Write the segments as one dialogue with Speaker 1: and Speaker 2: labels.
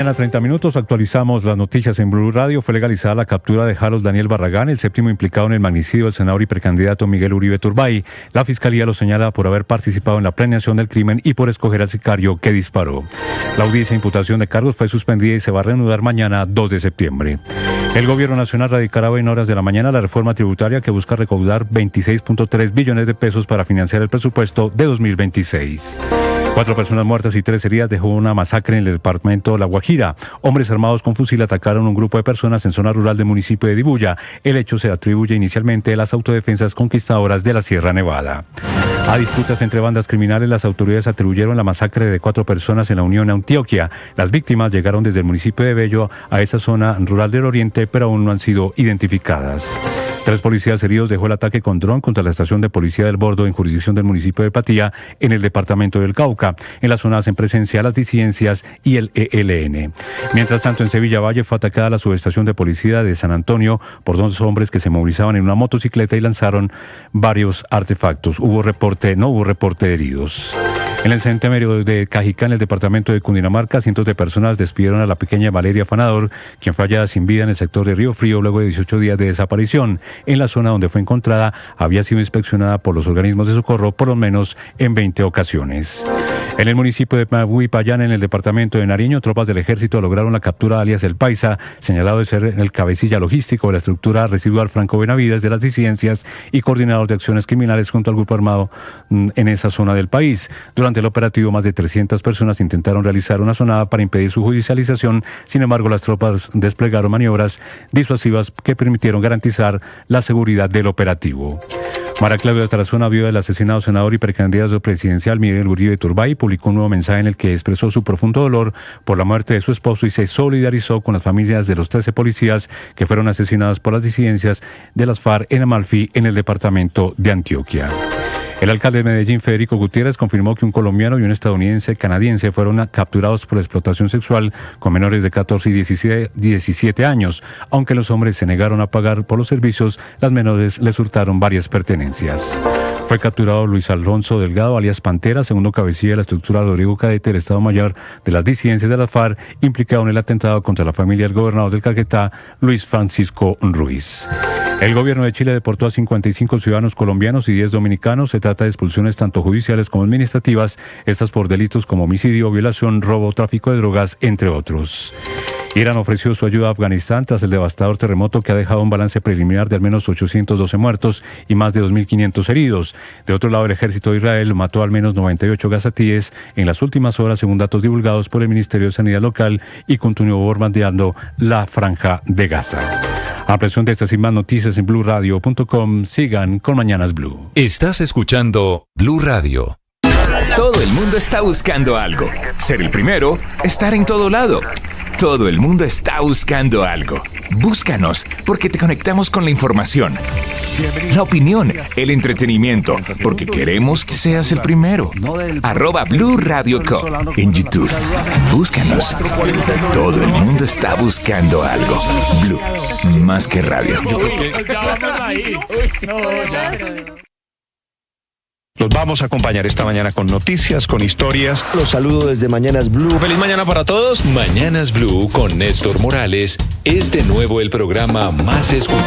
Speaker 1: A 30 minutos actualizamos las noticias en Blue Radio. Fue legalizada la captura de Harold Daniel Barragán, el séptimo implicado en el magnicidio del senador y precandidato Miguel Uribe Turbay. La fiscalía lo señala por haber participado en la planeación del crimen y por escoger al sicario que disparó. La audiencia de imputación de cargos fue suspendida y se va a reanudar mañana 2 de septiembre. El gobierno nacional radicará hoy en horas de la mañana la reforma tributaria que busca recaudar 26.3 billones de pesos para financiar el presupuesto de 2026. 4 personas muertas y 3 heridas dejó una masacre en el departamento de La Guajira. Hombres armados con fusil atacaron a un grupo de personas en zona rural del municipio de Dibuya. El hecho se atribuye inicialmente a las autodefensas conquistadoras de la Sierra Nevada. A disputas entre bandas criminales, las autoridades atribuyeron la masacre de 4 personas en la Unión Antioquia. Las víctimas llegaron desde el municipio de Bello a esa zona rural del oriente, pero aún no han sido identificadas. 3 policías heridos dejó el ataque con dron contra la estación de policía del Bordo en jurisdicción del municipio de Patía, en el departamento del Cauca. En la zona hacen presencia las disidencias y el ELN. Mientras tanto, en Sevilla Valle fue atacada la subestación de policía de San Antonio por 2 hombres que se movilizaban en una motocicleta y lanzaron varios artefactos. No hubo reporte de heridos. En el cementerio de Cajicá, en el departamento de Cundinamarca, cientos de personas despidieron a la pequeña Valeria Fanador, quien fue hallada sin vida en el sector de Río Frío luego de 18 días de desaparición. En la zona donde fue encontrada, había sido inspeccionada por los organismos de socorro por lo menos en 20 ocasiones. En el municipio de Huipayán, en el departamento de Nariño, tropas del ejército lograron la captura de alias El Paisa, señalado de ser el cabecilla logístico de la estructura residual Franco Benavides de las disidencias y coordinador de acciones criminales junto al grupo armado en esa zona del país. Durante el operativo, más de 300 personas intentaron realizar una sonada para impedir su judicialización. Sin embargo, las tropas desplegaron maniobras disuasivas que permitieron garantizar la seguridad del operativo. María Claudia Tarazona, viuda del asesinado senador y precandidato presidencial Miguel Uribe Turbay, publicó un nuevo mensaje en el que expresó su profundo dolor por la muerte de su esposo y se solidarizó con las familias de los 13 policías que fueron asesinados por las disidencias de las FARC en Amalfi, en el departamento de Antioquia. El alcalde de Medellín, Federico Gutiérrez, confirmó que un colombiano y un estadounidense canadiense fueron capturados por explotación sexual con menores de 14 y 17 años. Aunque los hombres se negaron a pagar por los servicios, las menores les hurtaron varias pertenencias. Fue capturado Luis Alonso Delgado, alias Pantera, segundo cabecilla de la estructura Rodrigo Cadete del Estado Mayor de las disidencias de la FARC, implicado en el atentado contra la familia del gobernador del Caquetá, Luis Francisco Ruiz. El gobierno de Chile deportó a 55 ciudadanos colombianos y 10 dominicanos. Se trata de expulsiones tanto judiciales como administrativas, estas por delitos como homicidio, violación, robo, tráfico de drogas, entre otros. Irán ofreció su ayuda a Afganistán tras el devastador terremoto que ha dejado un balance preliminar de al menos 812 muertos y más de 2.500 heridos. De otro lado, el ejército de Israel mató al menos 98 gazatíes en las últimas horas, según datos divulgados por el Ministerio de Sanidad local, y continuó bombardeando la franja de Gaza. Ampliación de estas y más noticias en BlueRadio.com. Sigan con Mañanas Blue.
Speaker 2: Estás escuchando Blue Radio. Todo el mundo está buscando algo. Ser el primero, estar en todo lado. Todo el mundo está buscando algo. Búscanos, porque te conectamos con la información, la opinión, el entretenimiento, porque queremos que seas el primero. @Blue Radio Co. en YouTube. Búscanos. Todo el mundo está buscando algo. Blue, más que radio.
Speaker 3: Los vamos a acompañar esta mañana con noticias, con historias.
Speaker 4: Los saludo desde Mañanas Blue.
Speaker 5: ¡Feliz mañana para todos!
Speaker 2: Mañanas Blue con Néstor Morales es de nuevo el programa más escuchado.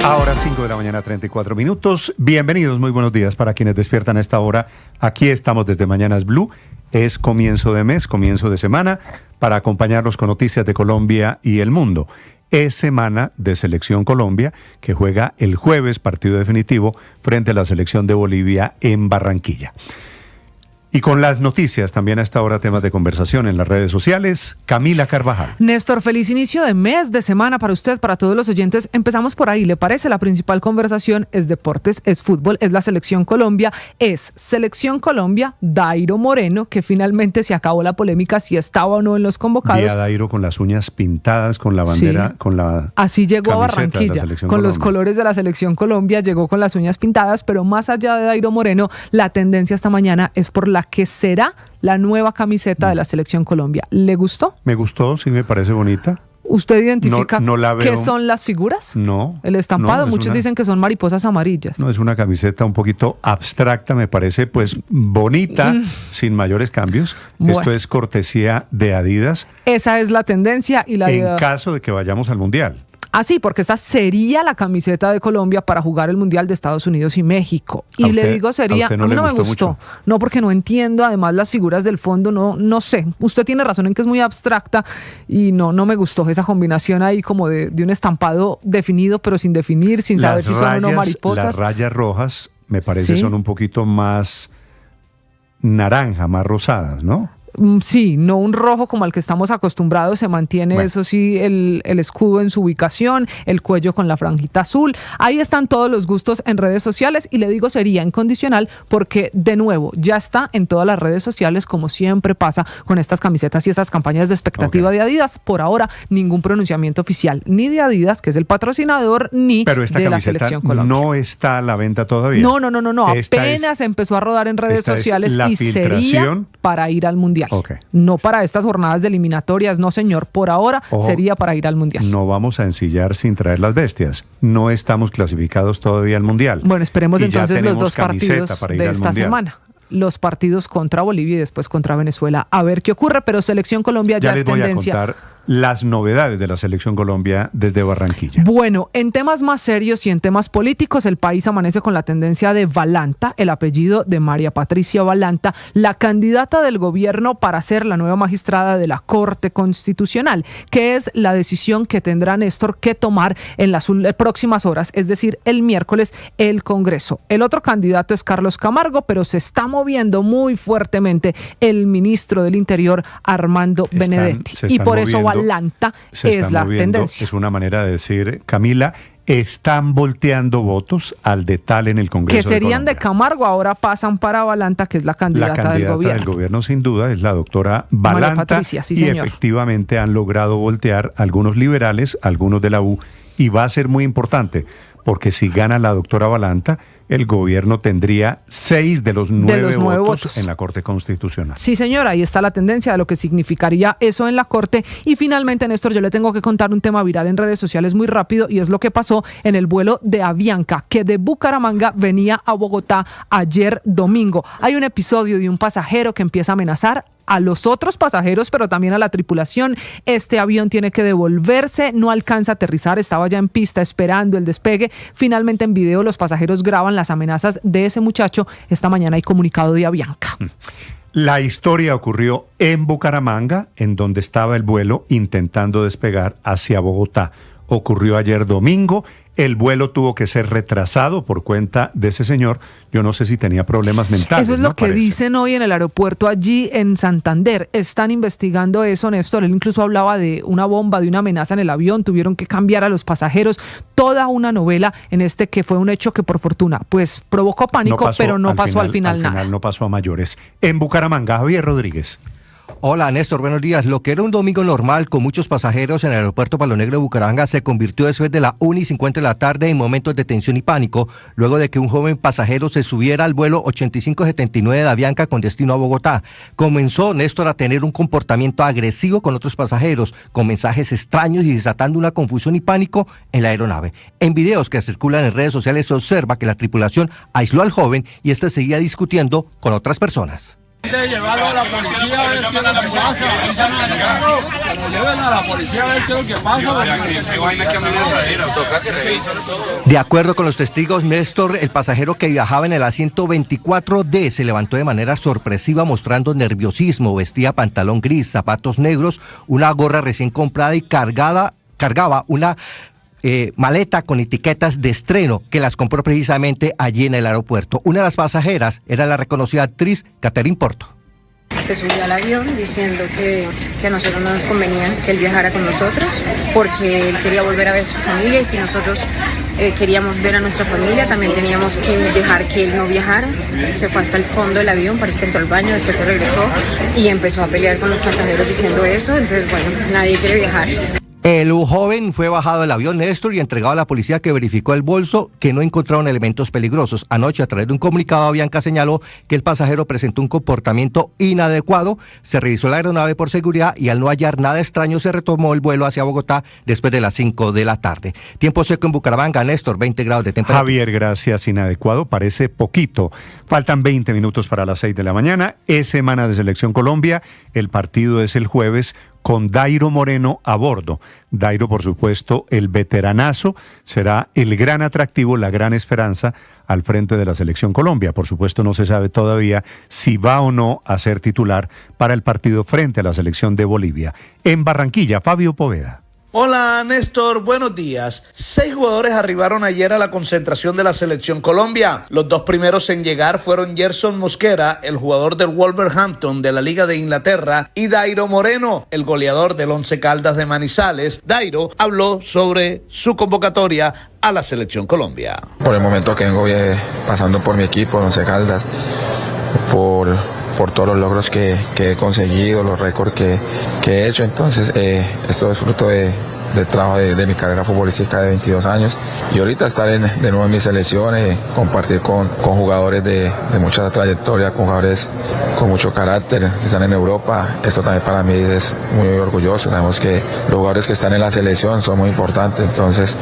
Speaker 1: Ahora 5 de la mañana, 34 minutos. Bienvenidos, muy buenos días para quienes despiertan a esta hora. Aquí estamos desde Mañanas Blue. Es comienzo de mes, comienzo de semana, para acompañarlos con noticias de Colombia y el mundo. Es semana de Selección Colombia, que juega el jueves, partido definitivo, frente a la selección de Bolivia en Barranquilla. Y con las noticias, también a esta hora temas de conversación en las redes sociales. Camila Carvajal.
Speaker 6: Néstor, feliz inicio de mes, de semana para usted, para todos los oyentes. Empezamos por ahí, ¿le parece? La principal conversación es deportes, es fútbol, es la Selección Colombia, es Selección Colombia, Dairo Moreno, que finalmente se acabó la polémica si estaba o no en los convocados.
Speaker 1: Vi a Dairo con las uñas pintadas, con la bandera,
Speaker 6: sí,
Speaker 1: con la
Speaker 6: así llegó a Barranquilla, con los colores de la Selección Colombia, llegó con las uñas pintadas, pero más allá de Dairo Moreno, la tendencia esta mañana es por la que será la nueva camiseta de la Selección Colombia. ¿Le gustó?
Speaker 1: Me gustó, sí, me parece bonita.
Speaker 6: ¿Usted identifica
Speaker 3: no la veo.
Speaker 6: qué son las figuras?
Speaker 3: No.
Speaker 6: El estampado,
Speaker 3: no,
Speaker 6: muchos dicen que son mariposas amarillas.
Speaker 3: No, es una camiseta un poquito abstracta, me parece, pues bonita, sin mayores cambios.
Speaker 6: Bueno.
Speaker 3: Esto es cortesía de Adidas.
Speaker 6: Esa es la tendencia y la
Speaker 3: En caso de que vayamos al Mundial.
Speaker 6: Ah, sí, porque esta sería la camiseta de Colombia para jugar el Mundial de Estados Unidos y México. Y le digo sería,
Speaker 3: a
Speaker 6: mí no me gustó.
Speaker 3: Mucho.
Speaker 6: No, porque no entiendo, además las figuras del fondo, no sé. Usted tiene razón en que es muy abstracta y no me gustó esa combinación ahí como de un estampado definido pero sin definir, sin saber si son o no mariposas.
Speaker 3: Las rayas rojas me parece
Speaker 6: ¿Sí?
Speaker 3: son un poquito más naranja, más rosadas, ¿no?
Speaker 6: Sí, no un rojo como al que estamos acostumbrados, se mantiene
Speaker 3: Bueno.
Speaker 6: eso sí, el escudo en su ubicación, el cuello con la franjita azul. Ahí están todos los gustos en redes sociales y le digo sería incondicional porque de nuevo ya está en todas las redes sociales como siempre pasa con estas camisetas y estas campañas de expectativa de Adidas. Por ahora ningún pronunciamiento oficial ni de Adidas, que es el patrocinador, ni
Speaker 3: Pero esta
Speaker 6: de la
Speaker 3: camiseta
Speaker 6: Selección Colombia.
Speaker 3: no está a la venta todavía.
Speaker 6: No.
Speaker 3: Esta
Speaker 6: Apenas empezó a rodar en redes
Speaker 3: esta es
Speaker 6: sociales
Speaker 3: la
Speaker 6: y sería
Speaker 3: filtración.
Speaker 6: para ir al Mundial.
Speaker 3: Ok.
Speaker 6: No para estas jornadas de eliminatorias, no señor. Por ahora
Speaker 3: Ojo,
Speaker 6: sería para ir al Mundial.
Speaker 3: No vamos a ensillar sin traer las bestias. No estamos clasificados todavía al Mundial.
Speaker 6: Bueno, esperemos
Speaker 3: Y ya
Speaker 6: entonces los
Speaker 3: tenemos
Speaker 6: dos
Speaker 3: camiseta
Speaker 6: partidos
Speaker 3: para ir
Speaker 6: de
Speaker 3: al
Speaker 6: esta
Speaker 3: Mundial.
Speaker 6: semana. Los partidos contra Bolivia y después contra Venezuela. A ver qué ocurre, pero Selección Colombia ya
Speaker 3: les
Speaker 6: es
Speaker 3: voy
Speaker 6: tendencia.
Speaker 3: a contar las novedades de la Selección Colombia desde Barranquilla.
Speaker 6: Bueno, en temas más serios y en temas políticos, el país amanece con la tendencia de Valanta, el apellido de María Patricia Valanta, la candidata del gobierno para ser la nueva magistrada de la Corte Constitucional, que es la decisión que tendrá Néstor que tomar en las próximas horas, es decir, el miércoles, el Congreso. El otro candidato es Carlos Camargo, pero se está moviendo muy fuertemente el ministro del Interior, Armando Benedetti. Y por eso Valanta es la tendencia.
Speaker 3: Es una manera de decir, Camila, están volteando votos al de tal en el Congreso.
Speaker 6: Que serían de
Speaker 3: Colombia.
Speaker 6: Camargo, ahora pasan para Valanta, que es la candidata del gobierno.
Speaker 3: Sin duda es la doctora Valanta.
Speaker 6: María Patricia, sí,
Speaker 3: y
Speaker 6: señor.
Speaker 3: efectivamente han logrado voltear algunos liberales, algunos de la U, y va a ser muy importante, porque si gana la doctora Valanta, el gobierno tendría 6 de los 9 votos en la Corte Constitucional.
Speaker 6: Sí, señora, ahí está la tendencia de lo que significaría eso en la Corte. Y finalmente, Néstor, yo le tengo que contar un tema viral en redes sociales muy rápido, y es lo que pasó en el vuelo de Avianca, que de Bucaramanga venía a Bogotá ayer domingo. Hay un episodio de un pasajero que empieza a amenazar a los otros pasajeros, pero también a la tripulación. Este avión tiene que devolverse, no alcanza a aterrizar, estaba ya en pista esperando el despegue. Finalmente, en video, los pasajeros graban las amenazas de ese muchacho. Esta mañana hay comunicado de Avianca.
Speaker 3: La historia ocurrió en Bucaramanga, en donde estaba el vuelo intentando despegar hacia Bogotá. Ocurrió ayer domingo. El vuelo tuvo que ser retrasado por cuenta de ese señor. Yo no sé si tenía problemas mentales.
Speaker 6: Eso es lo que dicen hoy en el aeropuerto allí en Santander. Están investigando eso, Néstor. Él incluso hablaba de una bomba, de una amenaza en el avión. Tuvieron que cambiar a los pasajeros. Toda una novela en este que fue un hecho que por fortuna pues provocó pánico, pero no pasó al final nada.
Speaker 3: No pasó a mayores. En Bucaramanga, Javier Rodríguez.
Speaker 5: Hola Néstor, buenos días. Lo que era un domingo normal con muchos pasajeros en el aeropuerto Palo Negro de Bucaramanga se convirtió después de la 1:50 de la tarde en momentos de tensión y pánico, luego de que un joven pasajero se subiera al vuelo 8579 de Avianca con destino a Bogotá. Comenzó Néstor a tener un comportamiento agresivo con otros pasajeros, con mensajes extraños y desatando una confusión y pánico en la aeronave. En videos que circulan en redes sociales se observa que la tripulación aisló al joven y este seguía discutiendo con otras personas.
Speaker 7: De llevarlo a la policía a ver qué es lo que pasa, que lo lleven a la policía a ver qué es lo que pasa.
Speaker 5: De acuerdo con los testigos, Néstor, el pasajero que viajaba en el asiento 24D, se levantó de manera sorpresiva mostrando nerviosismo, vestía pantalón gris, zapatos negros, una gorra recién comprada y cargaba una maleta con etiquetas de estreno que las compró precisamente allí en el aeropuerto. Una de las pasajeras era la reconocida actriz Catherine Porto.
Speaker 8: Se subió al avión diciendo que a nosotros no nos convenía que él viajara con nosotros porque él quería volver a ver a su familia y si nosotros queríamos ver a nuestra familia también teníamos que dejar que él no viajara. Se fue hasta el fondo del avión, parece que entró al baño, después se regresó y empezó a pelear con los pasajeros diciendo eso. Entonces, bueno, nadie quiere viajar.
Speaker 5: El joven fue bajado del avión, Néstor, y entregado a la policía, que verificó el bolso, que no encontraron elementos peligrosos. Anoche, a través de un comunicado, Avianca señaló que el pasajero presentó un comportamiento inadecuado. Se revisó la aeronave por seguridad y al no hallar nada extraño se retomó el vuelo hacia Bogotá después de las 5 de la tarde. Tiempo seco en Bucaramanga, Néstor, 20 grados de temperatura.
Speaker 3: Javier, gracias. Inadecuado parece poquito. Faltan 20 minutos para las 6 de la mañana. Es semana de Selección Colombia. El partido es el jueves, con Dairo Moreno a bordo. Dairo, por supuesto, el veteranazo, será el gran atractivo, la gran esperanza al frente de la Selección Colombia. Por supuesto, no se sabe todavía si va o no a ser titular para el partido frente a la Selección de Bolivia. En Barranquilla, Fabio Poveda.
Speaker 9: Hola Néstor, buenos días. 6 jugadores arribaron ayer a la concentración de la Selección Colombia. Los 2 primeros en llegar fueron Gerson Mosquera, el jugador del Wolverhampton de la Liga de Inglaterra, y Dairo Moreno, el goleador del Once Caldas de Manizales. Dairo habló sobre su convocatoria a la Selección Colombia.
Speaker 10: Por el momento que vengo pasando por mi equipo, Once Caldas, por todos los logros que he conseguido, los récords que he hecho. Entonces esto es fruto del trabajo de mi carrera futbolística de 22 años, y ahorita estar de nuevo en mi selección, compartir con jugadores de mucha trayectoria, con jugadores con mucho carácter que están en Europa. Esto también para mí es muy orgulloso. Sabemos que los jugadores que están en la selección son muy importantes, entonces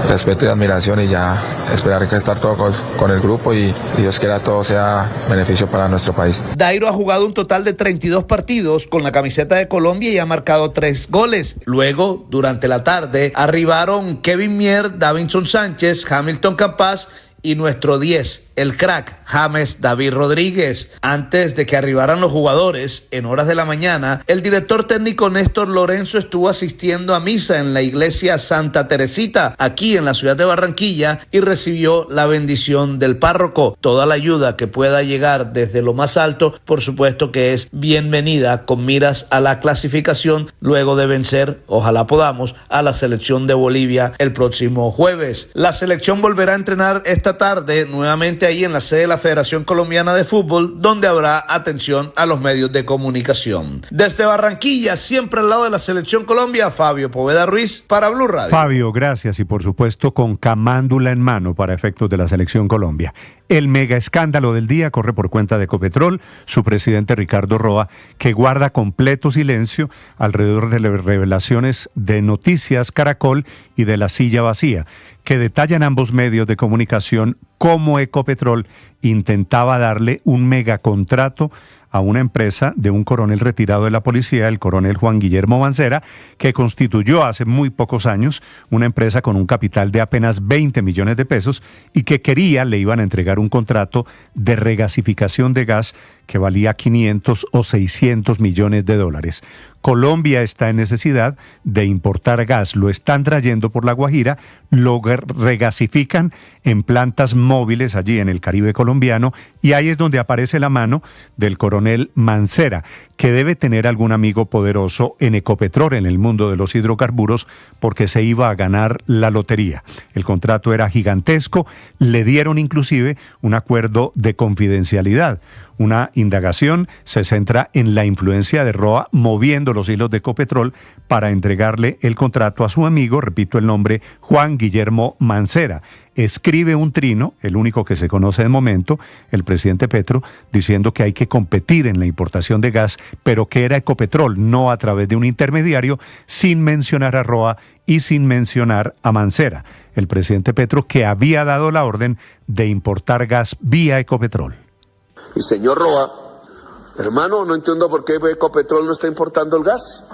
Speaker 10: respeto y admiración, y ya esperar que estar todo con el grupo, y Dios quiera todo sea beneficio para nuestro país.
Speaker 9: Dairo ha jugado un total de 32 partidos con la camiseta de Colombia y ha marcado 3 goles. Luego, durante la tarde, arribaron Kevin Mier, Davinson Sánchez, Hamilton Campas y nuestro 10, el crack James David Rodríguez. Antes de que arribaran los jugadores, en horas de la mañana, el director técnico Néstor Lorenzo estuvo asistiendo a misa en la iglesia Santa Teresita, aquí en la ciudad de Barranquilla, y recibió la bendición del párroco. Toda la ayuda que pueda llegar desde lo más alto, por supuesto que es bienvenida, con miras a la clasificación luego de vencer, ojalá podamos, a la selección de Bolivia el próximo jueves. La selección volverá a entrenar esta tarde nuevamente ahí en la sede de la Federación Colombiana de Fútbol, donde habrá atención a los medios de comunicación. Desde Barranquilla, siempre al lado de la Selección Colombia, Fabio Poveda Ruiz para Blue Radio.
Speaker 3: Fabio, gracias, y por supuesto con camándula en mano para efectos de la Selección Colombia. El mega escándalo del día corre por cuenta de Ecopetrol, su presidente Ricardo Roa, que guarda completo silencio alrededor de las revelaciones de Noticias Caracol y de La Silla Vacía, que detallan ambos medios de comunicación cómo Ecopetrol intentaba darle un megacontrato a una empresa de un coronel retirado de la policía, el coronel Juan Guillermo Mancera, que constituyó hace muy pocos años una empresa con un capital de apenas 20 millones de pesos y que le iban a entregar un contrato de regasificación de gas que valía 500 o 600 millones de dólares. Colombia está en necesidad de importar gas, lo están trayendo por La Guajira, lo regasifican en plantas móviles allí en el Caribe colombiano, y ahí es donde aparece la mano del coronel Mancera, que debe tener algún amigo poderoso en Ecopetrol, en el mundo de los hidrocarburos, porque se iba a ganar la lotería. El contrato era gigantesco, le dieron inclusive un acuerdo de confidencialidad. Una indagación se centra en la influencia de Roa moviendo los hilos de Ecopetrol para entregarle el contrato a su amigo, repito el nombre, Juan Guillermo Mancera. Escribe un trino, el único que se conoce de momento, el presidente Petro, diciendo que hay que competir en la importación de gas, pero que era Ecopetrol, no a través de un intermediario, sin mencionar a Roa y sin mencionar a Mancera, el presidente Petro, que había dado la orden de importar gas vía Ecopetrol.
Speaker 11: Y señor Roa, hermano, no entiendo por qué Ecopetrol no está importando el gas.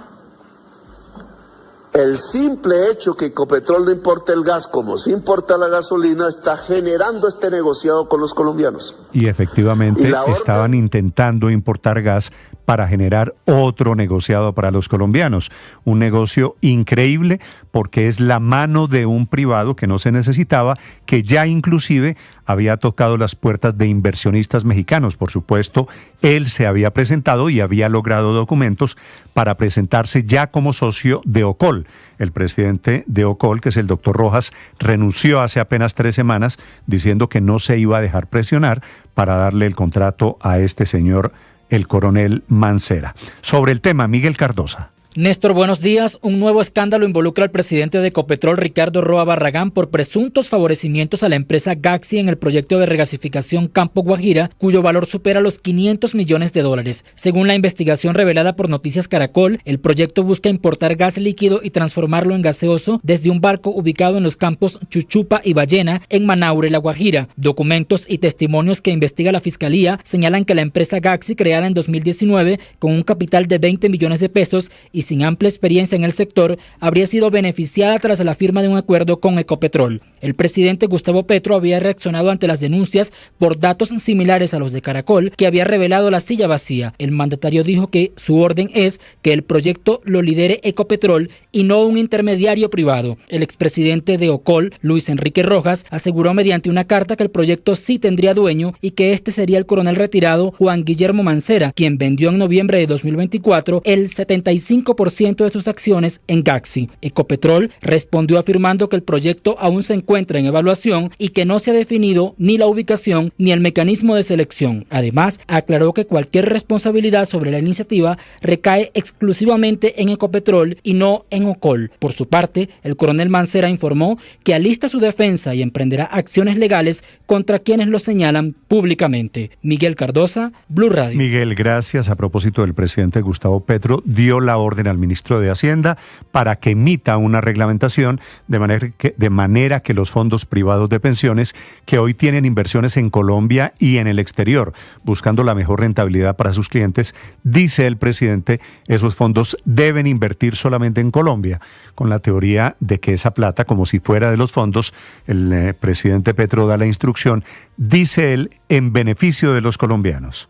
Speaker 11: El simple hecho que Ecopetrol no importe el gas, como se importa la gasolina, está generando este negociado con los colombianos.
Speaker 3: Y efectivamente estaban intentando importar gas para generar otro negociado para los colombianos. Un negocio increíble porque es la mano de un privado que no se necesitaba, que ya inclusive había tocado las puertas de inversionistas mexicanos. Por supuesto, él se había presentado y había logrado documentos para presentarse ya como socio de Ocol. El presidente de Ocol, que es el doctor Rojas, renunció hace apenas 3 semanas diciendo que no se iba a dejar presionar para darle el contrato a este señor, el coronel Mancera. Sobre el tema, Miguel Cardosa.
Speaker 12: Néstor, buenos días. Un nuevo escándalo involucra al presidente de Ecopetrol, Ricardo Roa Barragán, por presuntos favorecimientos a la empresa Gaxi en el proyecto de regasificación Campo Guajira, cuyo valor supera los $500 millones. Según la investigación revelada por Noticias Caracol, el proyecto busca importar gas líquido y transformarlo en gaseoso desde un barco ubicado en los campos Chuchupa y Ballena, en Manaure, La Guajira. Documentos y testimonios que investiga la Fiscalía señalan que la empresa Gaxi, creada en 2019 con un capital de 20 millones de pesos y sin amplia experiencia en el sector, habría sido beneficiada tras la firma de un acuerdo con Ecopetrol. El presidente Gustavo Petro había reaccionado ante las denuncias por datos similares a los de Caracol, que había revelado la silla vacía. El mandatario dijo que su orden es que el proyecto lo lidere Ecopetrol y no un intermediario privado. El expresidente de Ocol, Luis Enrique Rojas, aseguró mediante una carta que el proyecto sí tendría dueño y que este sería el coronel retirado Juan Guillermo Mancera, quien vendió en noviembre de 2024 el 75% de sus acciones en Gaxi. Ecopetrol respondió afirmando que el proyecto aún se encuentra en evaluación y que no se ha definido ni la ubicación ni el mecanismo de selección. Además, aclaró que cualquier responsabilidad sobre la iniciativa recae exclusivamente en Ecopetrol y no en Ocol. Por su parte, el coronel Mancera informó que alista su defensa y emprenderá acciones legales contra quienes lo señalan públicamente. Miguel Cardosa, Blue Radio.
Speaker 3: Miguel, gracias. A propósito del presidente Gustavo Petro, dio la orden al ministro de Hacienda para que emita una reglamentación de manera que los fondos privados de pensiones que hoy tienen inversiones en Colombia y en el exterior, buscando la mejor rentabilidad para sus clientes, dice el presidente, esos fondos deben invertir solamente en Colombia, con la teoría de que esa plata, como si fuera de los fondos, el presidente Petro da la instrucción, dice él, en beneficio de los colombianos.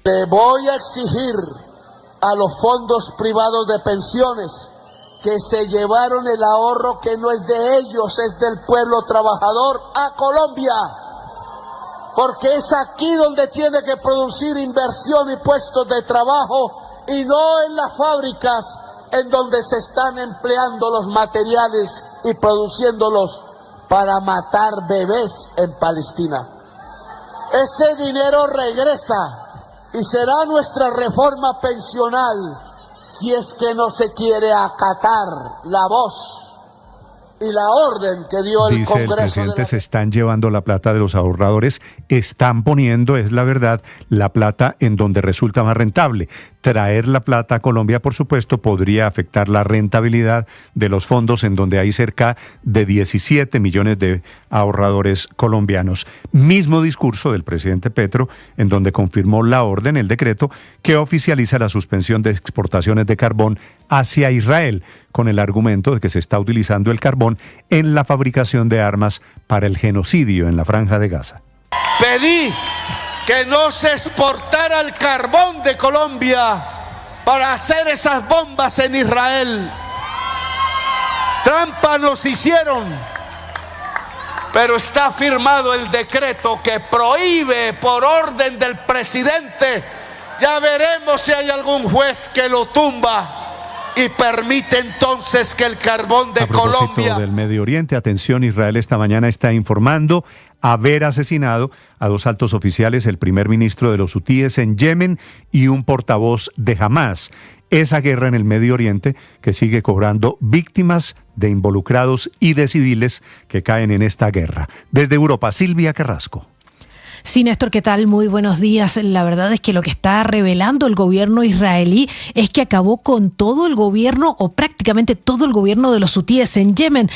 Speaker 11: Le voy a exigir a los fondos privados de pensiones que se llevaron el ahorro que no es de ellos, es del pueblo trabajador, a Colombia, porque es aquí donde tiene que producir inversión y puestos de trabajo y no en las fábricas en donde se están empleando los materiales y produciéndolos para matar bebés en Palestina. Ese dinero regresa y será nuestra reforma pensional si es que no se quiere acatar la voz y la orden que dio el Congreso.
Speaker 3: Dice el presidente, se están llevando la plata de los ahorradores, están poniendo, es la verdad, la plata en donde resulta más rentable. Traer la plata a Colombia, por supuesto, podría afectar la rentabilidad de los fondos en donde hay cerca de 17 millones de ahorradores colombianos. Mismo discurso del presidente Petro, en donde confirmó la orden, el decreto, que oficializa la suspensión de exportaciones de carbón hacia Israel, con el argumento de que se está utilizando el carbón en la fabricación de armas para el genocidio en la Franja de Gaza.
Speaker 11: Pedí que no se exportara el carbón de Colombia para hacer esas bombas en Israel. Trampa nos hicieron, pero está firmado el decreto que prohíbe por orden del presidente. Ya veremos si hay algún juez que lo tumba y permite entonces que el carbón de Colombia...
Speaker 3: A propósito del Medio Oriente, atención, Israel esta mañana está informando haber asesinado a 2 altos oficiales, el primer ministro de los hutíes en Yemen y un portavoz de Hamás. Esa guerra en el Medio Oriente que sigue cobrando víctimas de involucrados y de civiles que caen en esta guerra. Desde Europa, Silvia Carrasco.
Speaker 13: Sí, Néstor, ¿qué tal? Muy buenos días. La verdad es que lo que está revelando el gobierno israelí es que acabó con todo el gobierno o prácticamente todo el gobierno de los hutíes en Yemen.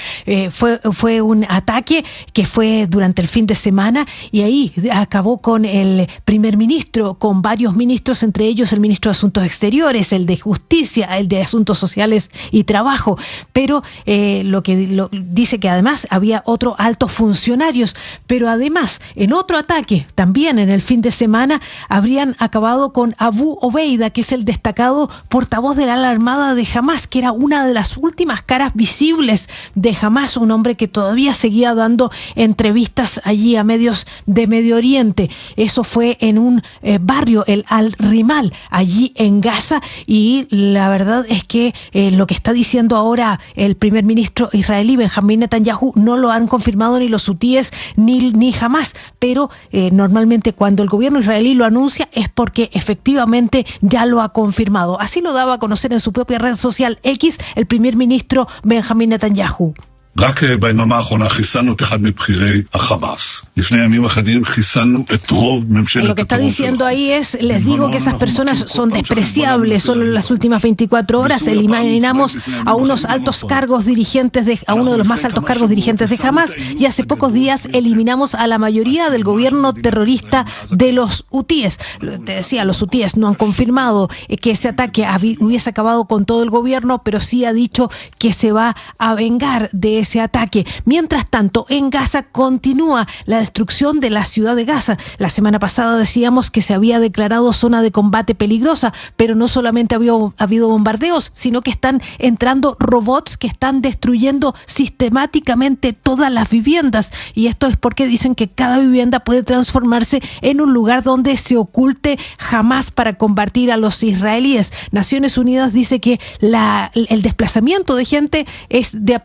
Speaker 13: Fue un ataque que fue durante el fin de semana y ahí acabó con el primer ministro, con varios ministros, entre ellos el ministro de Asuntos Exteriores, el de Justicia, el de Asuntos Sociales y Trabajo. Pero dice que además había otros altos funcionarios, pero además en otro ataque también en el fin de semana habrían acabado con Abu Obeida, que es el destacado portavoz del ala armada de Hamás, que era una de las últimas caras visibles de Hamás, un hombre que todavía seguía dando entrevistas allí a medios de Medio Oriente. Eso fue en un barrio, el Al-Rimal, allí en Gaza, y la verdad es que lo que está diciendo ahora el primer ministro israelí, Benjamín Netanyahu, no lo han confirmado ni los hutíes ni Hamás, pero normalmente cuando el gobierno israelí lo anuncia es porque efectivamente ya lo ha confirmado. Así lo daba a conocer en su propia red social X el primer ministro Benjamin Netanyahu.
Speaker 14: רק ביממה האחרונה חיסלנו את אחד מבכירי החמאס. לפני ימים אחדים חיסלנו את רוב ממשלת
Speaker 13: Lo que está diciendo ahí es, les digo que esas personas son despreciables. Solo en las últimas 24 horas eliminamos a unos altos cargos dirigentes a uno de los más altos cargos dirigentes de Hamas, y hace pocos días eliminamos a la mayoría del gobierno terrorista de los hutíes. Te decía, los hutíes no han confirmado que ese ataque hubiese acabado con todo el gobierno, pero sí ha dicho que se va a vengar de ese ataque. Mientras tanto, en Gaza continúa la destrucción de la ciudad de Gaza. La semana pasada decíamos que se había declarado zona de combate peligrosa, pero no solamente ha habido bombardeos, sino que están entrando robots que están destruyendo sistemáticamente todas las viviendas. Y esto es porque dicen que cada vivienda puede transformarse en un lugar donde se oculte Hamas para combatir a los israelíes. Naciones Unidas dice que el desplazamiento de gente es de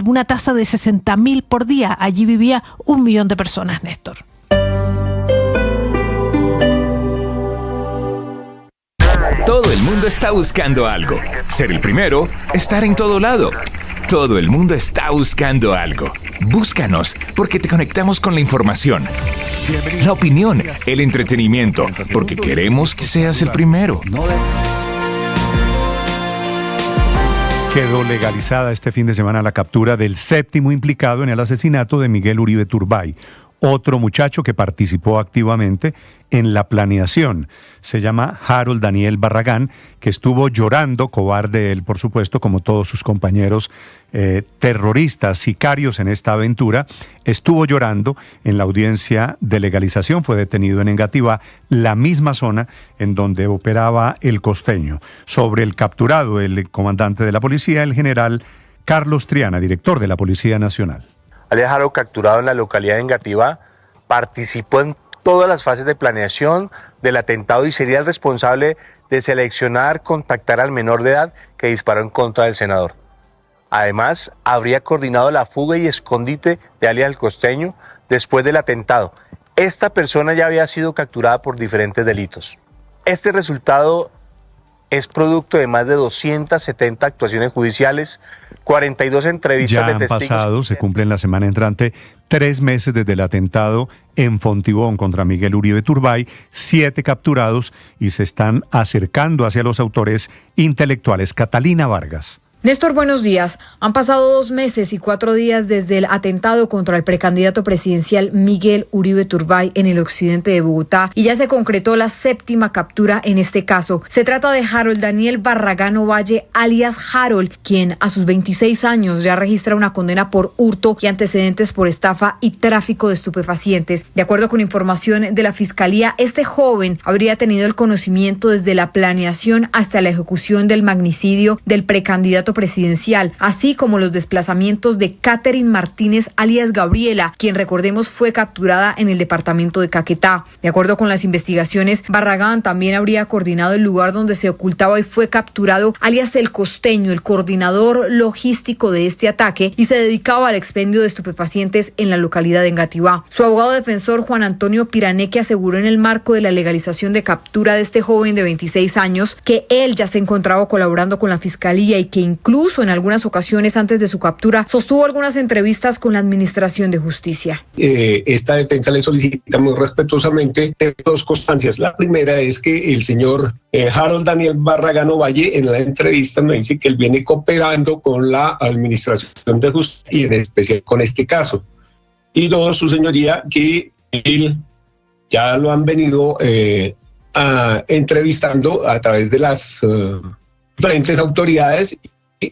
Speaker 13: una tasa de 60.000 por día. Allí vivía 1 millón de personas, Néstor.
Speaker 2: Todo el mundo está buscando algo. Ser el primero, estar en todo lado. Todo el mundo está buscando algo. Búscanos, porque te conectamos con la información, la opinión, el entretenimiento, porque queremos que seas el primero.
Speaker 3: Quedó legalizada este fin de semana la captura del 7º implicado en el asesinato de Miguel Uribe Turbay, otro muchacho que participó activamente en la planeación. Se llama Harold Daniel Barragán, que estuvo llorando, cobarde él, por supuesto, como todos sus compañeros terroristas, sicarios en esta aventura, estuvo llorando en la audiencia de legalización. Fue detenido en Engativá, la misma zona en donde operaba el Costeño. Sobre el capturado, el comandante de la policía, el general Carlos Triana, director de la Policía Nacional.
Speaker 15: Alias Harold, capturado en la localidad de Engativá, participó en todas las fases de planeación del atentado y sería el responsable de seleccionar, contactar al menor de edad que disparó en contra del senador. Además, habría coordinado la fuga y escondite de alias El Costeño después del atentado. Esta persona ya había sido capturada por diferentes delitos. Este resultado es producto de más de 270 actuaciones judiciales, 42 entrevistas de testigos. Ya han pasado,
Speaker 3: se cumplen la semana entrante, 3 meses desde el atentado en Fontibón contra Miguel Uribe Turbay, 7 capturados y se están acercando hacia los autores intelectuales. Catalina Vargas.
Speaker 16: Néstor, buenos días. Han pasado 2 meses y 4 días desde el atentado contra el precandidato presidencial Miguel Uribe Turbay en el occidente de Bogotá y ya se concretó la 7ª captura en este caso. Se trata de Harold Daniel Barragán Ovalle, alias Harold, quien a sus 26 años ya registra una condena por hurto y antecedentes por estafa y tráfico de estupefacientes. De acuerdo con información de la Fiscalía, este joven habría tenido el conocimiento desde la planeación hasta la ejecución del magnicidio del precandidato presidencial, así como los desplazamientos de Catherine Martínez alias Gabriela, quien recordemos fue capturada en el departamento de Caquetá. De acuerdo con las investigaciones, Barragán también habría coordinado el lugar donde se ocultaba y fue capturado alias El Costeño, el coordinador logístico de este ataque, y se dedicaba al expendio de estupefacientes en la localidad de Engativá. Su abogado defensor Juan Antonio Piraneque aseguró en el marco de la legalización de captura de este joven de 26 años que él ya se encontraba colaborando con la Fiscalía y que incluso en algunas ocasiones antes de su captura sostuvo algunas entrevistas con la Administración de Justicia.
Speaker 17: Esta defensa le solicita muy respetuosamente 2 constancias. La primera es que el señor Harold Daniel Barragán Ovalle en la entrevista me dice que él viene cooperando con la Administración de Justicia y en especial con este caso. Y 2, su señoría, que él ya lo han venido entrevistando a través de las diferentes autoridades.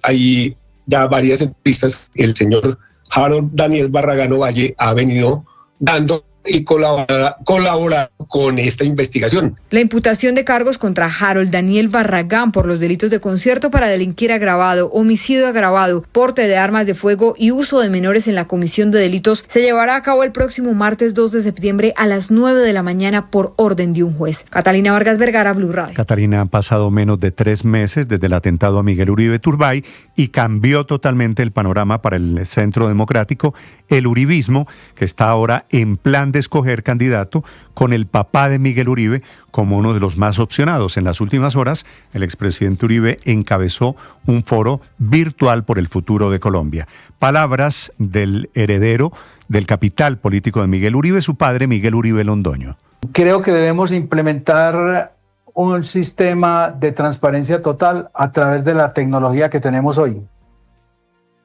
Speaker 17: Hay ya varias entrevistas que el señor Harold Daniel Barragán Ovalle ha venido dando y colabora con esta investigación.
Speaker 16: La imputación de cargos contra Harold Daniel Barragán por los delitos de concierto para delinquir agravado, homicidio agravado, porte de armas de fuego y uso de menores en la comisión de delitos se llevará a cabo el próximo martes 2 de septiembre a las 9 de la mañana por orden de un juez. Catalina Vargas Vergara, Blue Radio.
Speaker 3: Catalina, han pasado menos de 3 meses desde el atentado a Miguel Uribe Turbay y cambió totalmente el panorama para el Centro Democrático, el uribismo, que está ahora en plan de escoger candidato con el papá de Miguel Uribe como uno de los más opcionados. En las últimas horas, el expresidente Uribe encabezó un foro virtual por el futuro de Colombia. Palabras del heredero del capital político de Miguel Uribe, su padre Miguel Uribe Londoño.
Speaker 18: Creo que debemos implementar un sistema de transparencia total a través de la tecnología que tenemos hoy,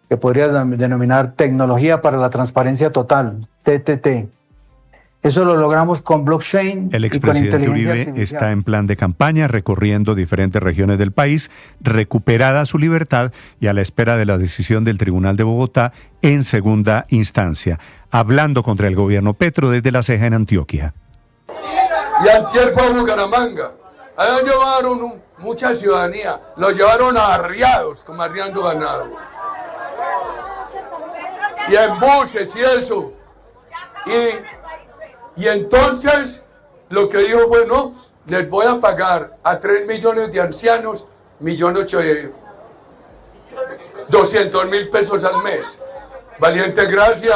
Speaker 18: que podría denominar Tecnología para la Transparencia Total, TTT. Eso lo logramos con blockchain
Speaker 3: el
Speaker 18: y con inteligencia
Speaker 3: Uribe
Speaker 18: artificial.
Speaker 3: Está en plan de campaña, recorriendo diferentes regiones del país, recuperada su libertad y a la espera de la decisión del Tribunal de Bogotá en segunda instancia, hablando contra el gobierno Petro desde La Ceja en Antioquia.
Speaker 7: Y antier fue a Bucaramanga. Allá llevaron mucha ciudadanía, los llevaron arriados, como arriando ganado. Y en buses y eso. Y entonces lo que dijo fue, no, les voy a pagar a 3 millones de ancianos, 1.800.000 pesos al mes. Valiente gracia.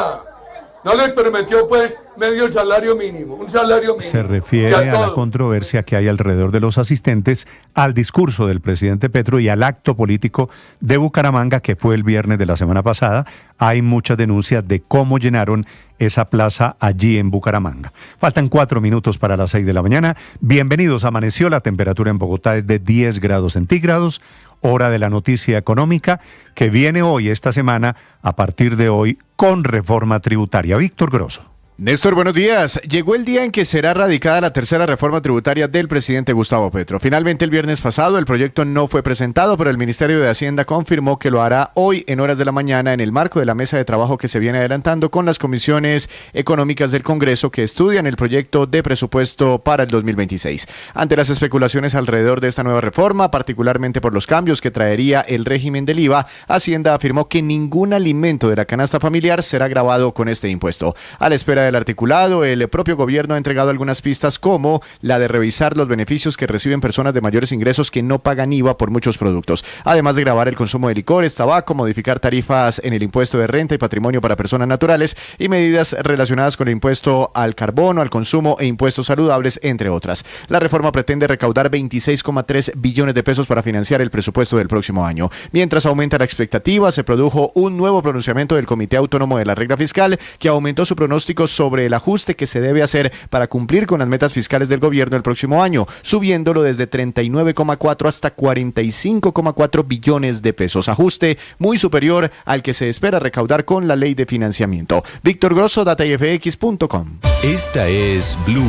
Speaker 7: No les prometió pues medio salario mínimo, un salario mínimo.
Speaker 3: Se refiere a la controversia que hay alrededor de los asistentes al discurso del presidente Petro y al acto político de Bucaramanga que fue el viernes de la semana pasada. Hay muchas denuncias de cómo llenaron esa plaza allí en Bucaramanga. Faltan 4 minutos para las 6 de la mañana. Bienvenidos. Amaneció, la temperatura en Bogotá es de 10 grados centígrados. Hora de la noticia económica que viene hoy, esta semana, a partir de hoy, con reforma tributaria. Víctor Grosso.
Speaker 19: Néstor, buenos días. Llegó el día en que será radicada la tercera reforma tributaria del presidente Gustavo Petro. Finalmente, el viernes pasado, el proyecto no fue presentado, pero el Ministerio de Hacienda confirmó que lo hará hoy en horas de la mañana en el marco de la mesa de trabajo que se viene adelantando con las comisiones económicas del Congreso que estudian el proyecto de presupuesto para el 2026. Ante las especulaciones alrededor de esta nueva reforma, particularmente por los cambios que traería el régimen del IVA, Hacienda afirmó que ningún alimento de la canasta familiar será gravado con este impuesto. A la espera del articulado, el propio gobierno ha entregado algunas pistas como la de revisar los beneficios que reciben personas de mayores ingresos que no pagan IVA por muchos productos, además de gravar el consumo de licores, tabaco, modificar tarifas en el impuesto de renta y patrimonio para personas naturales y medidas relacionadas con el impuesto al carbono, al consumo e impuestos saludables, entre otras. La reforma pretende recaudar 26,3 billones de pesos para financiar el presupuesto del próximo año. Mientras aumenta la expectativa, se produjo un nuevo pronunciamiento del Comité Autónomo de la Regla Fiscal que aumentó su pronóstico sobre el ajuste que se debe hacer para cumplir con las metas fiscales del gobierno el próximo año, subiéndolo desde 39,4 hasta 45,4 billones de pesos. Ajuste muy superior al que se espera recaudar con la ley de financiamiento. Víctor Grosso, datayfx.com.
Speaker 2: Esta es Blue,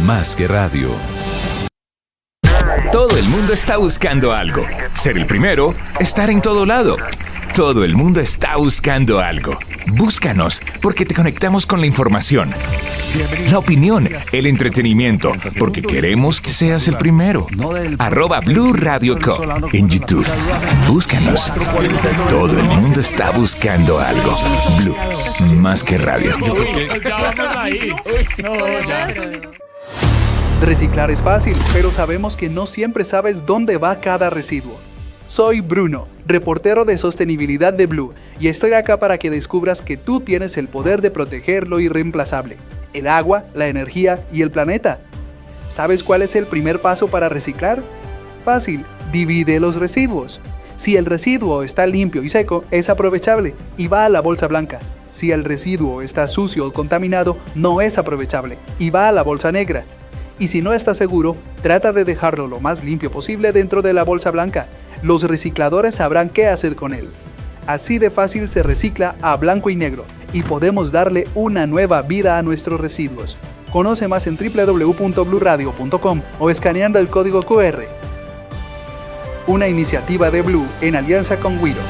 Speaker 2: más que radio. Todo el mundo está buscando algo. Ser el primero, estar en todo lado. Todo el mundo está buscando algo. Búscanos, porque te conectamos con la información, la opinión, el entretenimiento, porque queremos que seas el primero. @Blue Radio Co. en YouTube. Búscanos. Todo el mundo está buscando algo. Blue, más que radio.
Speaker 20: Reciclar es fácil, pero sabemos que no siempre sabes dónde va cada residuo. Soy Bruno, reportero de sostenibilidad de Blue, y estoy acá para que descubras que tú tienes el poder de proteger lo irreemplazable: el agua, la energía y el planeta. ¿Sabes cuál es el primer paso para reciclar? Fácil, divide los residuos. Si el residuo está limpio y seco, es aprovechable y va a la bolsa blanca. Si el residuo está sucio o contaminado, no es aprovechable y va a la bolsa negra. Y si no estás seguro, trata de dejarlo lo más limpio posible dentro de la bolsa blanca. Los recicladores sabrán qué hacer con él. Así de fácil se recicla a blanco y negro y podemos darle una nueva vida a nuestros residuos. Conoce más en www.bluradio.com o escaneando el código QR. Una iniciativa de Blue en alianza con Wiro.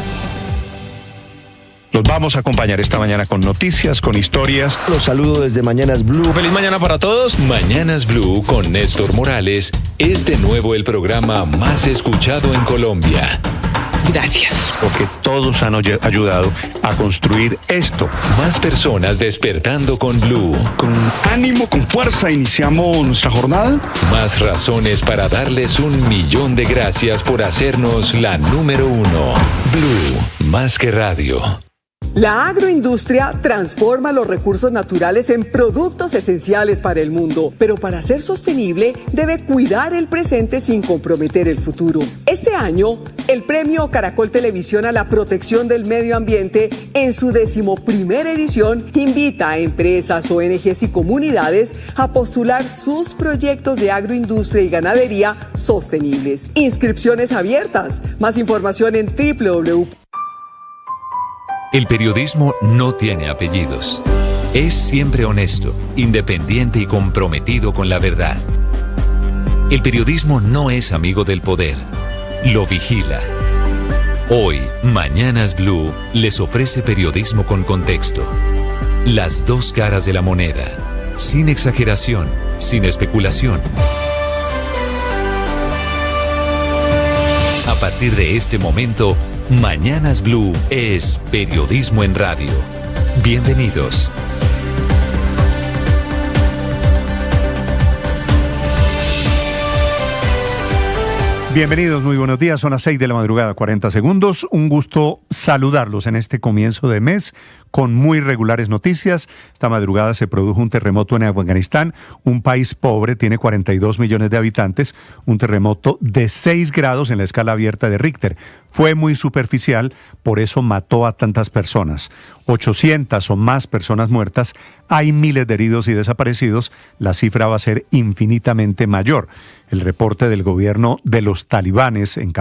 Speaker 21: Los vamos a acompañar esta mañana con noticias, con historias.
Speaker 4: Los saludo desde Mañanas Blue.
Speaker 21: Feliz mañana para todos.
Speaker 2: Mañanas Blue con Néstor Morales es de nuevo el programa más escuchado en Colombia. Gracias.
Speaker 21: Porque todos han ayudado a construir esto.
Speaker 2: Más personas despertando con Blue.
Speaker 21: Con ánimo, con fuerza, iniciamos nuestra jornada.
Speaker 2: Más razones para darles 1.000.000 de gracias por hacernos la número 1. Blue, más que radio.
Speaker 1: La agroindustria transforma los recursos naturales en productos esenciales para el mundo, pero para ser sostenible debe cuidar el presente sin comprometer el futuro. Este año, el Premio Caracol Televisión a la Protección del Medio Ambiente, en su 11ª edición, invita a empresas, ONGs y comunidades a postular sus proyectos de agroindustria y ganadería sostenibles. Inscripciones abiertas. Más información en www.
Speaker 22: El periodismo no tiene apellidos. Es siempre honesto, independiente y comprometido con la verdad. El periodismo no es amigo del poder, lo vigila. Hoy, Mañanas Blue les ofrece periodismo con contexto. Las dos caras de la moneda, sin exageración, sin especulación. A partir de este momento, Mañanas Blue es periodismo en radio. Bienvenidos.
Speaker 3: Bienvenidos, muy buenos días. Son las 6 de la madrugada, 40 segundos. Un gusto saludarlos en este comienzo de mes con muy regulares noticias. Esta madrugada se produjo un terremoto en Afganistán, un país pobre, tiene 42 millones de habitantes, un terremoto de 6 grados en la escala abierta de Richter. Fue muy superficial, por eso mató a tantas personas. 800 o más personas muertas, hay miles de heridos y desaparecidos, la cifra va a ser infinitamente mayor. El reporte del gobierno de los talibanes en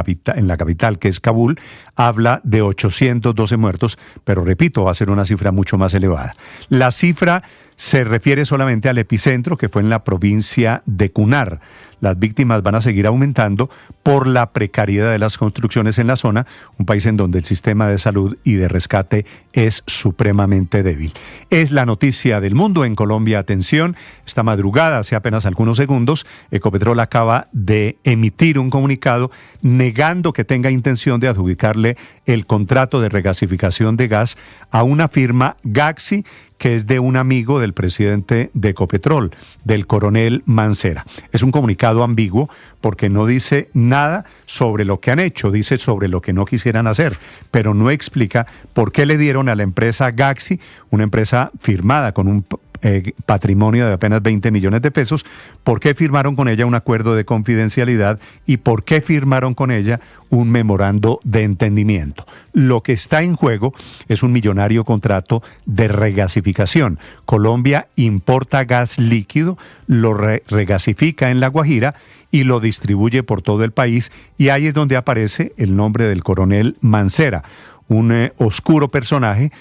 Speaker 3: la capital, que es Kabul, habla de 812 muertos, pero repito, va a ser una cifra mucho más elevada. La cifra se refiere solamente al epicentro, que fue en la provincia de Kunar. Las víctimas van a seguir aumentando por la precariedad de las construcciones en la zona, un país en donde el sistema de salud y de rescate es supremamente débil. Es la noticia del mundo en Colombia. Atención, esta madrugada, hace apenas algunos segundos, Ecopetrol acaba de emitir un comunicado negando que tenga intención de adjudicarle el contrato de regasificación de gas a una firma Gaxi, que es de un amigo del presidente de Ecopetrol, del coronel Mancera. Es un comunicado ambiguo porque no dice nada sobre lo que han hecho, dice sobre lo que no quisieran hacer, pero no explica por qué le dieron a la empresa Gaxi, una empresa firmada con un patrimonio de apenas 20 millones de pesos, por qué firmaron con ella un acuerdo de confidencialidad y por qué firmaron con ella un memorando de entendimiento. Lo que está en juego es un millonario contrato de regasificación. Colombia importa gas líquido, lo regasifica en La Guajira y lo distribuye por todo el país, y ahí es donde aparece el nombre del coronel Mancera, un oscuro personaje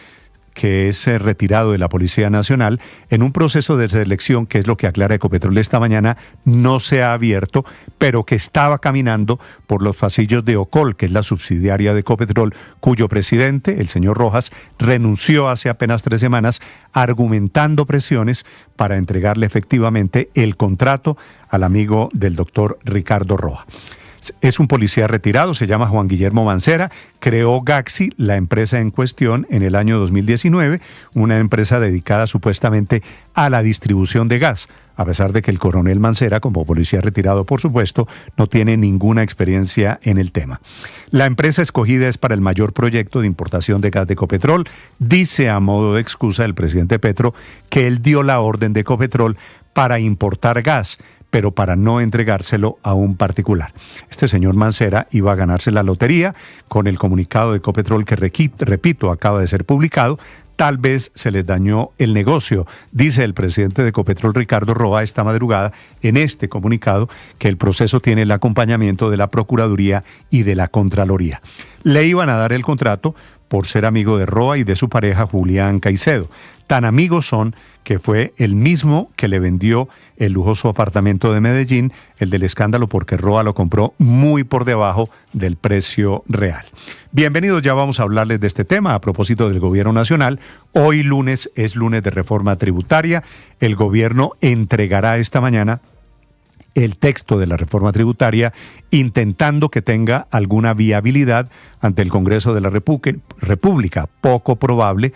Speaker 3: que es retirado de la Policía Nacional, en un proceso de selección, que es lo que aclara Ecopetrol esta mañana, no se ha abierto, pero que estaba caminando por los pasillos de Ocol, que es la subsidiaria de Ecopetrol, cuyo presidente, el señor Rojas, renunció hace apenas 3 semanas, argumentando presiones para entregarle efectivamente el contrato al amigo del doctor Ricardo Roa. Es un policía retirado, se llama Juan Guillermo Mancera, creó Gaxi, la empresa en cuestión, en el año 2019, una empresa dedicada supuestamente a la distribución de gas, a pesar de que el coronel Mancera, como policía retirado, por supuesto, no tiene ninguna experiencia en el tema. La empresa escogida es para el mayor proyecto de importación de gas de Ecopetrol. Dice a modo de excusa el presidente Petro que él dio la orden de Ecopetrol para importar gas, pero para no entregárselo a un particular. Este señor Mancera iba a ganarse la lotería con el comunicado de Ecopetrol que, repito, acaba de ser publicado. Tal vez se les dañó el negocio, dice el presidente de Ecopetrol, Ricardo Roa, esta madrugada en este comunicado, que el proceso tiene el acompañamiento de la Procuraduría y de la Contraloría. Le iban a dar el contrato por ser amigo de Roa y de su pareja Julián Caicedo. Tan amigos son que fue el mismo que le vendió el lujoso apartamento de Medellín, el del escándalo, porque Roa lo compró muy por debajo del precio real. Bienvenidos, ya vamos a hablarles de este tema a propósito del gobierno nacional. Hoy lunes es lunes de reforma tributaria. El gobierno entregará esta mañana el texto de la reforma tributaria, intentando que tenga alguna viabilidad ante el Congreso de la República, poco probable,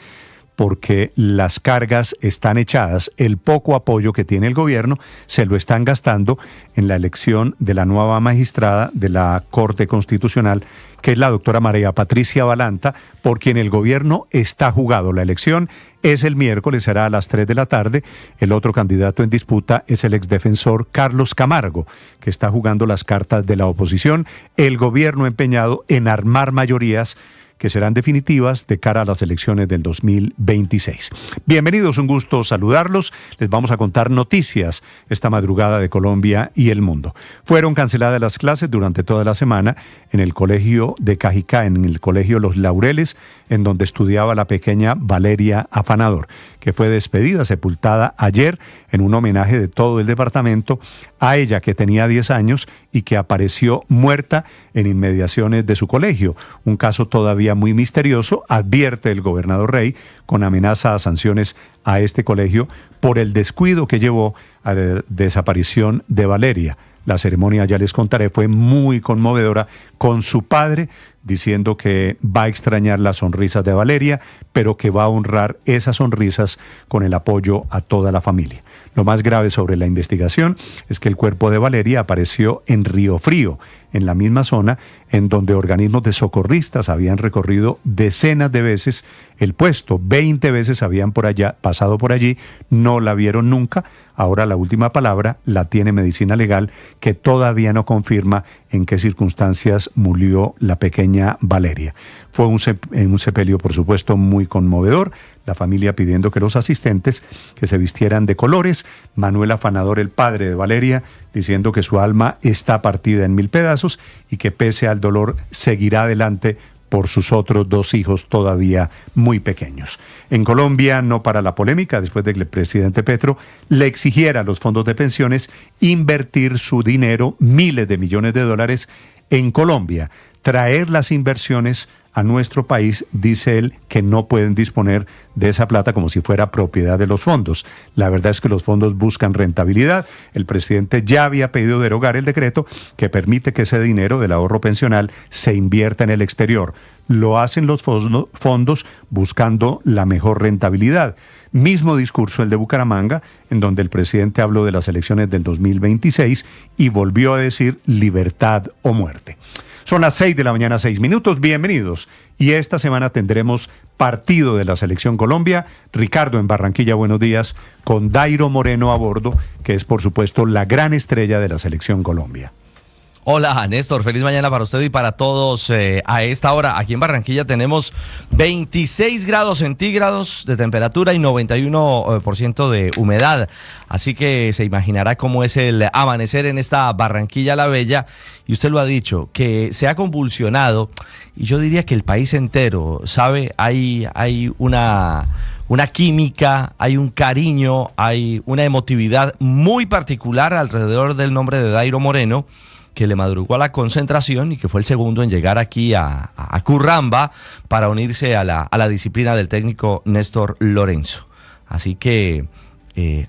Speaker 3: porque las cargas están echadas, el poco apoyo que tiene el gobierno se lo están gastando en la elección de la nueva magistrada de la Corte Constitucional, que es la doctora María Patricia Balanta, por quien el gobierno está jugado. La elección es el miércoles, será a las 3 de la tarde. El otro candidato en disputa es el exdefensor Carlos Camargo, que está jugando las cartas de la oposición. El gobierno empeñado en armar mayorías que serán definitivas de cara a las elecciones del 2026. Bienvenidos, un gusto saludarlos. Les vamos a contar noticias esta madrugada de Colombia y el mundo. Fueron canceladas las clases durante toda la semana en el colegio de Cajicá, en el colegio Los Laureles, en donde estudiaba la pequeña Valeria Afanador, que fue despedida, sepultada ayer en un homenaje de todo el departamento a ella, que tenía 10 años y que apareció muerta en inmediaciones de su colegio. Un caso todavía muy misterioso, advierte el gobernador Rey, con amenaza a sanciones a este colegio por el descuido que llevó a la desaparición de Valeria. La ceremonia, ya les contaré, fue muy conmovedora, con su padre diciendo que va a extrañar las sonrisas de Valeria, pero que va a honrar esas sonrisas con el apoyo a toda la familia. Lo más grave sobre la investigación es que el cuerpo de Valeria apareció en Río Frío, en la misma zona en donde organismos de socorristas habían recorrido decenas de veces el puesto. 20 veces habían pasado por allí, no la vieron nunca. Ahora la última palabra la tiene Medicina Legal, que todavía no confirma en qué circunstancias murió la pequeña Valeria. Fue un sepelio, por supuesto, muy conmovedor. La familia pidiendo que los asistentes que se vistieran de colores. Manuel Afanador, el padre de Valeria, diciendo que su alma está partida en 1000 pedazos y que pese al dolor seguirá adelante por sus otros 2 hijos todavía muy pequeños. En Colombia no para la polémica después de que el presidente Petro le exigiera a los fondos de pensiones invertir su dinero, miles de millones de dólares, en Colombia, traer las inversiones a nuestro país. Dice él que no pueden disponer de esa plata como si fuera propiedad de los fondos. La verdad es que los fondos buscan rentabilidad. El presidente ya había pedido derogar el decreto que permite que ese dinero del ahorro pensional se invierta en el exterior. Lo hacen los fondos buscando la mejor rentabilidad. Mismo discurso el de Bucaramanga, en donde el presidente habló de las elecciones del 2026 y volvió a decir libertad o muerte. Son las 6 de la mañana, 6 minutos. Bienvenidos. Y esta semana tendremos partido de la Selección Colombia. Ricardo en Barranquilla, buenos días, con Dairo Moreno a bordo, que es por supuesto la gran estrella de la Selección Colombia.
Speaker 6: Hola, Néstor, feliz mañana para usted y para todos. A esta hora, aquí en Barranquilla tenemos 26 grados centígrados de temperatura y 91% de humedad. Así que se imaginará cómo es el amanecer en esta Barranquilla la Bella. Y usted lo ha dicho, que se ha convulsionado, y yo diría que el país entero, ¿sabe? Hay una química, hay un cariño, hay una emotividad muy particular alrededor del nombre de Dairo Moreno, que le madrugó a la concentración y que fue el segundo en llegar aquí a Curramba para unirse a la disciplina del técnico Néstor Lorenzo. Así que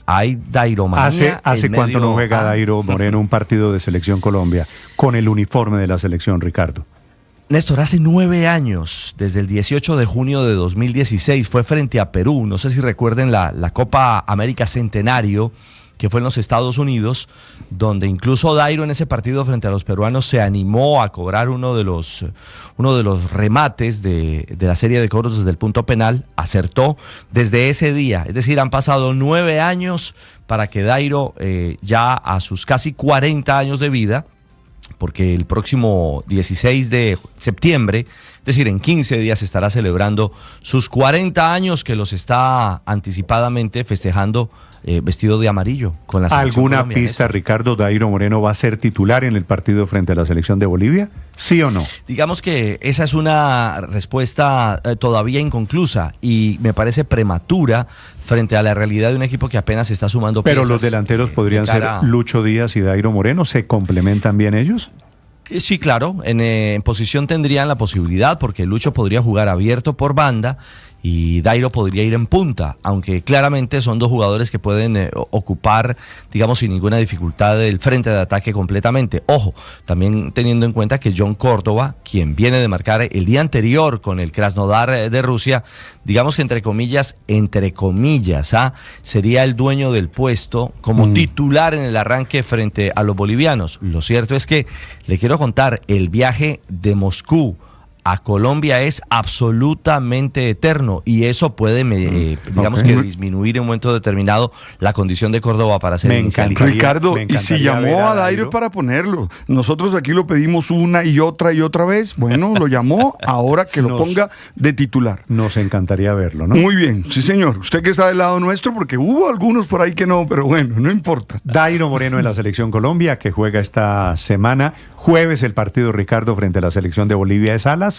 Speaker 6: hay Dairomanía.
Speaker 3: ¿Hace cuánto no juega Dairo Moreno un partido de Selección Colombia con el uniforme de la selección, Ricardo?
Speaker 6: Néstor, hace 9 años, desde el 18 de junio de 2016, fue frente a Perú. No sé si recuerden la Copa América Centenario, que fue en los Estados Unidos, donde incluso Dairo en ese partido frente a los peruanos se animó a cobrar uno de los remates de la serie de cobros desde el punto penal, acertó desde ese día. Es decir, han pasado 9 años para que Dairo, ya a sus casi 40 años de vida, porque el próximo 16 de septiembre, es decir, en 15 días estará celebrando sus 40 años, que los está anticipadamente festejando vestido de amarillo con la selección
Speaker 3: ¿Alguna
Speaker 6: colombiana?
Speaker 3: pista, Ricardo? ¿Dairo Moreno va a ser titular en el partido frente a la selección de Bolivia? ¿Sí o no?
Speaker 6: Digamos que esa es una respuesta todavía inconclusa y me parece prematura frente a la realidad de un equipo que apenas está sumando piezas.
Speaker 3: Pero los delanteros podrían ser Lucho Díaz y Dairo Moreno. ¿Se complementan bien ellos?
Speaker 6: Sí, claro, en posición tendrían la posibilidad, porque Lucho podría jugar abierto por banda y Dairo podría ir en punta, aunque claramente son dos jugadores que pueden ocupar, digamos, sin ninguna dificultad el frente de ataque completamente. Ojo, también teniendo en cuenta que John Córdoba, quien viene de marcar el día anterior con el Krasnodar de Rusia, digamos que entre comillas, sería el dueño del puesto como titular en el arranque frente a los bolivianos. Lo cierto es que, le quiero contar, el viaje de Moscú a Colombia es absolutamente eterno y eso puede, digamos que disminuir en un momento determinado la condición de Córdoba para ser inicial.
Speaker 5: Ricardo, y si llamó a Dairo para ponerlo, nosotros aquí lo pedimos una y otra vez, bueno, lo llamó, ahora que lo ponga de titular.
Speaker 3: Nos encantaría verlo, ¿no?
Speaker 5: Muy bien, sí señor, usted que está del lado nuestro, porque hubo algunos por ahí que no, pero bueno, no importa.
Speaker 3: Dairo Moreno en la Selección Colombia, que juega esta semana, jueves el partido, Ricardo, frente a la Selección de Bolivia de Salas.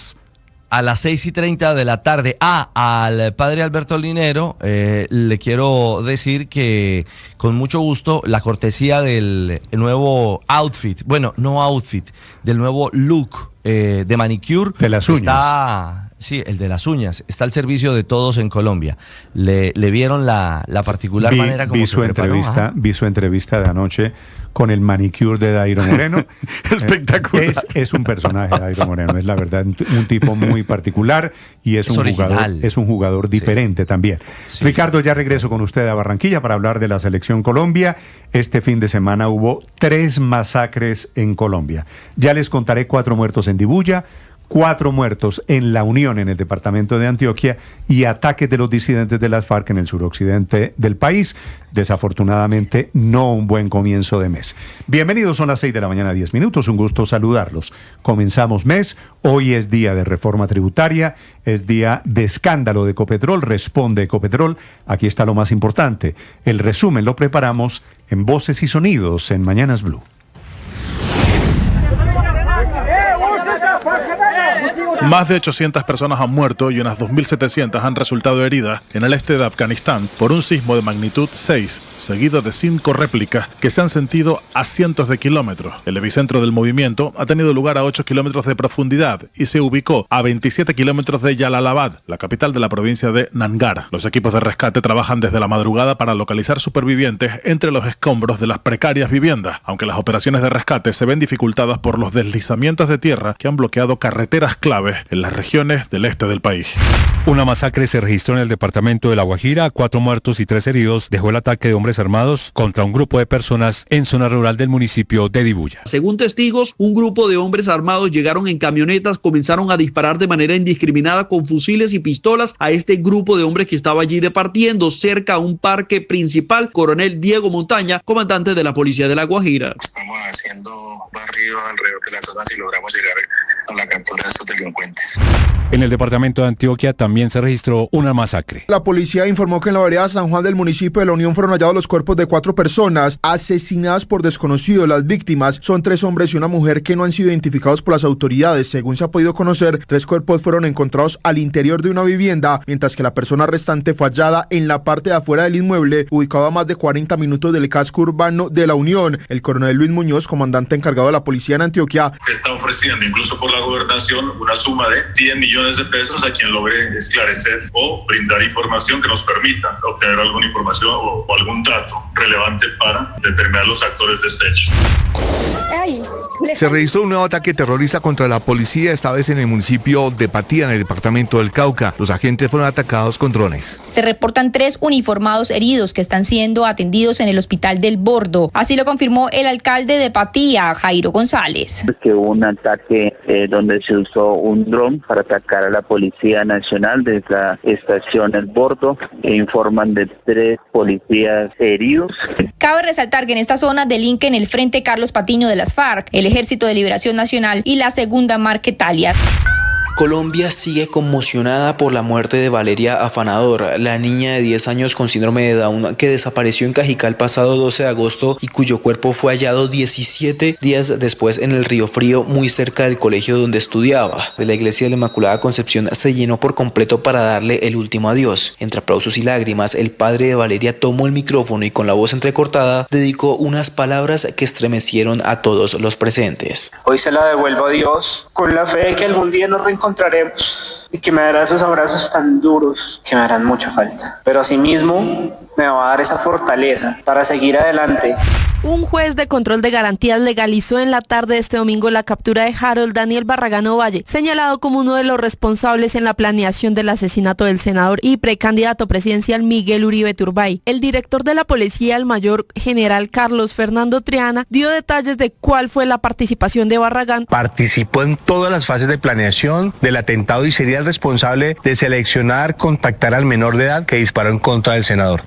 Speaker 6: A las 6:30 de la tarde. Al padre Alberto Linero le quiero decir que con mucho gusto la cortesía del nuevo outfit, bueno, no outfit, del nuevo look de manicure.
Speaker 3: De las uñas.
Speaker 6: Sí, el de las uñas. Está al servicio de todos en Colombia. Le vieron la particular manera como se preparó.
Speaker 3: Vi su entrevista de anoche con el manicure de Dairo Moreno.
Speaker 5: Espectacular.
Speaker 3: Es un personaje, Dairo Moreno, es la verdad, un tipo muy particular y es un jugador diferente también. Sí. Ricardo, ya regreso con usted a Barranquilla para hablar de la Selección Colombia. Este fin de semana hubo 3 masacres en Colombia. Ya les contaré 4 muertos en Dibuya, 4 muertos en La Unión, en el departamento de Antioquia, y ataques de los disidentes de las FARC en el suroccidente del país. Desafortunadamente, no un buen comienzo de mes. Bienvenidos, son las 6 de la mañana, 10 minutos. Un gusto saludarlos. Comenzamos mes. Hoy es día de reforma tributaria, es día de escándalo de Ecopetrol. Responde Ecopetrol. Aquí está lo más importante. El resumen lo preparamos en Voces y Sonidos en Mañanas Blue.
Speaker 8: Más de 800 personas han muerto y unas 2.700 han resultado heridas en el este de Afganistán por un sismo de magnitud 6, seguido de 5 réplicas que se han sentido a cientos de kilómetros. El epicentro del movimiento ha tenido lugar a 8 kilómetros de profundidad y se ubicó a 27 kilómetros de Jalalabad, la capital de la provincia de Nangar. Los equipos de rescate trabajan desde la madrugada para localizar supervivientes entre los escombros de las precarias viviendas, aunque las operaciones de rescate se ven dificultadas por los deslizamientos de tierra que han bloqueado carreteras claves en las regiones del este del país.
Speaker 23: Una masacre se registró en el departamento de La Guajira. 4 muertos y 3 heridos dejó el ataque de hombres armados contra un grupo de personas en zona rural del municipio de Dibuya.
Speaker 24: Según testigos, un grupo de hombres armados llegaron en camionetas, comenzaron a disparar de manera indiscriminada con fusiles y pistolas a este grupo de hombres que estaba allí departiendo cerca a un parque principal. Coronel Diego Montaña, comandante de la policía de La Guajira.
Speaker 25: Estamos haciendo barrido alrededor de la zona si logramos llegar a la captura de estos delincuentes.
Speaker 23: En el departamento de Antioquia también se registró una masacre.
Speaker 26: La policía informó que en la vereda San Juan del municipio de La Unión fueron hallados los cuerpos de 4 personas asesinadas por desconocidos. Las víctimas son 3 hombres y una mujer que no han sido identificados por las autoridades. Según se ha podido conocer, 3 cuerpos fueron encontrados al interior de una vivienda, mientras que la persona restante fue hallada en la parte de afuera del inmueble, ubicado a más de 40 minutos del casco urbano de La Unión. El coronel Luis Muñoz, comandante encargado de la policía en Antioquia,
Speaker 27: se está ofreciendo incluso por la gobernación una suma de 100 millones de pesos a quien logre esclarecer o brindar información que nos permita obtener alguna información o algún dato relevante para determinar los actores de este hecho.
Speaker 28: Se registró un nuevo ataque terrorista contra la policía, esta vez en el municipio de Patía, en el departamento del Cauca. Los agentes fueron atacados con drones.
Speaker 29: Se reportan 3 uniformados heridos que están siendo atendidos en el hospital del Bordo. Así lo confirmó el alcalde de Patía, Jairo González.
Speaker 30: Que hubo un ataque donde se usó un dron para atacar a la Policía Nacional desde la estación El Bordo, e informan de 3 policías heridos.
Speaker 29: Cabe resaltar que en esta zona delinquen el Frente Carlos Patiño de las FARC, el Ejército de Liberación Nacional y la Segunda Marquetalia.
Speaker 31: Colombia sigue conmocionada por la muerte de Valeria Afanador, la niña de 10 años con síndrome de Down que desapareció en Cajicá el pasado 12 de agosto y cuyo cuerpo fue hallado 17 días después en el Río Frío, muy cerca del colegio donde estudiaba. De la iglesia de la Inmaculada Concepción se llenó por completo para darle el último adiós. Entre aplausos y lágrimas, el padre de Valeria tomó el micrófono y con la voz entrecortada dedicó unas palabras que estremecieron a todos los presentes.
Speaker 32: Hoy se la devuelvo a Dios con la fe de que algún día nos reencontraremos
Speaker 7: encontraremos y que me dará esos abrazos tan duros que me harán mucha falta. Pero asimismo me va a dar esa fortaleza para seguir adelante.
Speaker 9: Un juez de control de garantías legalizó en la tarde de este domingo la captura de Harold Daniel Barragán Ovalle, señalado como uno de los responsables en la planeación del asesinato del senador y precandidato presidencial Miguel Uribe Turbay. El director de la policía, el mayor general Carlos Fernando Triana, dio detalles de cuál fue la participación de Barragán.
Speaker 10: Participó en todas las fases de planeación del atentado y sería el responsable de seleccionar, contactar al menor de edad que disparó en contra del senador.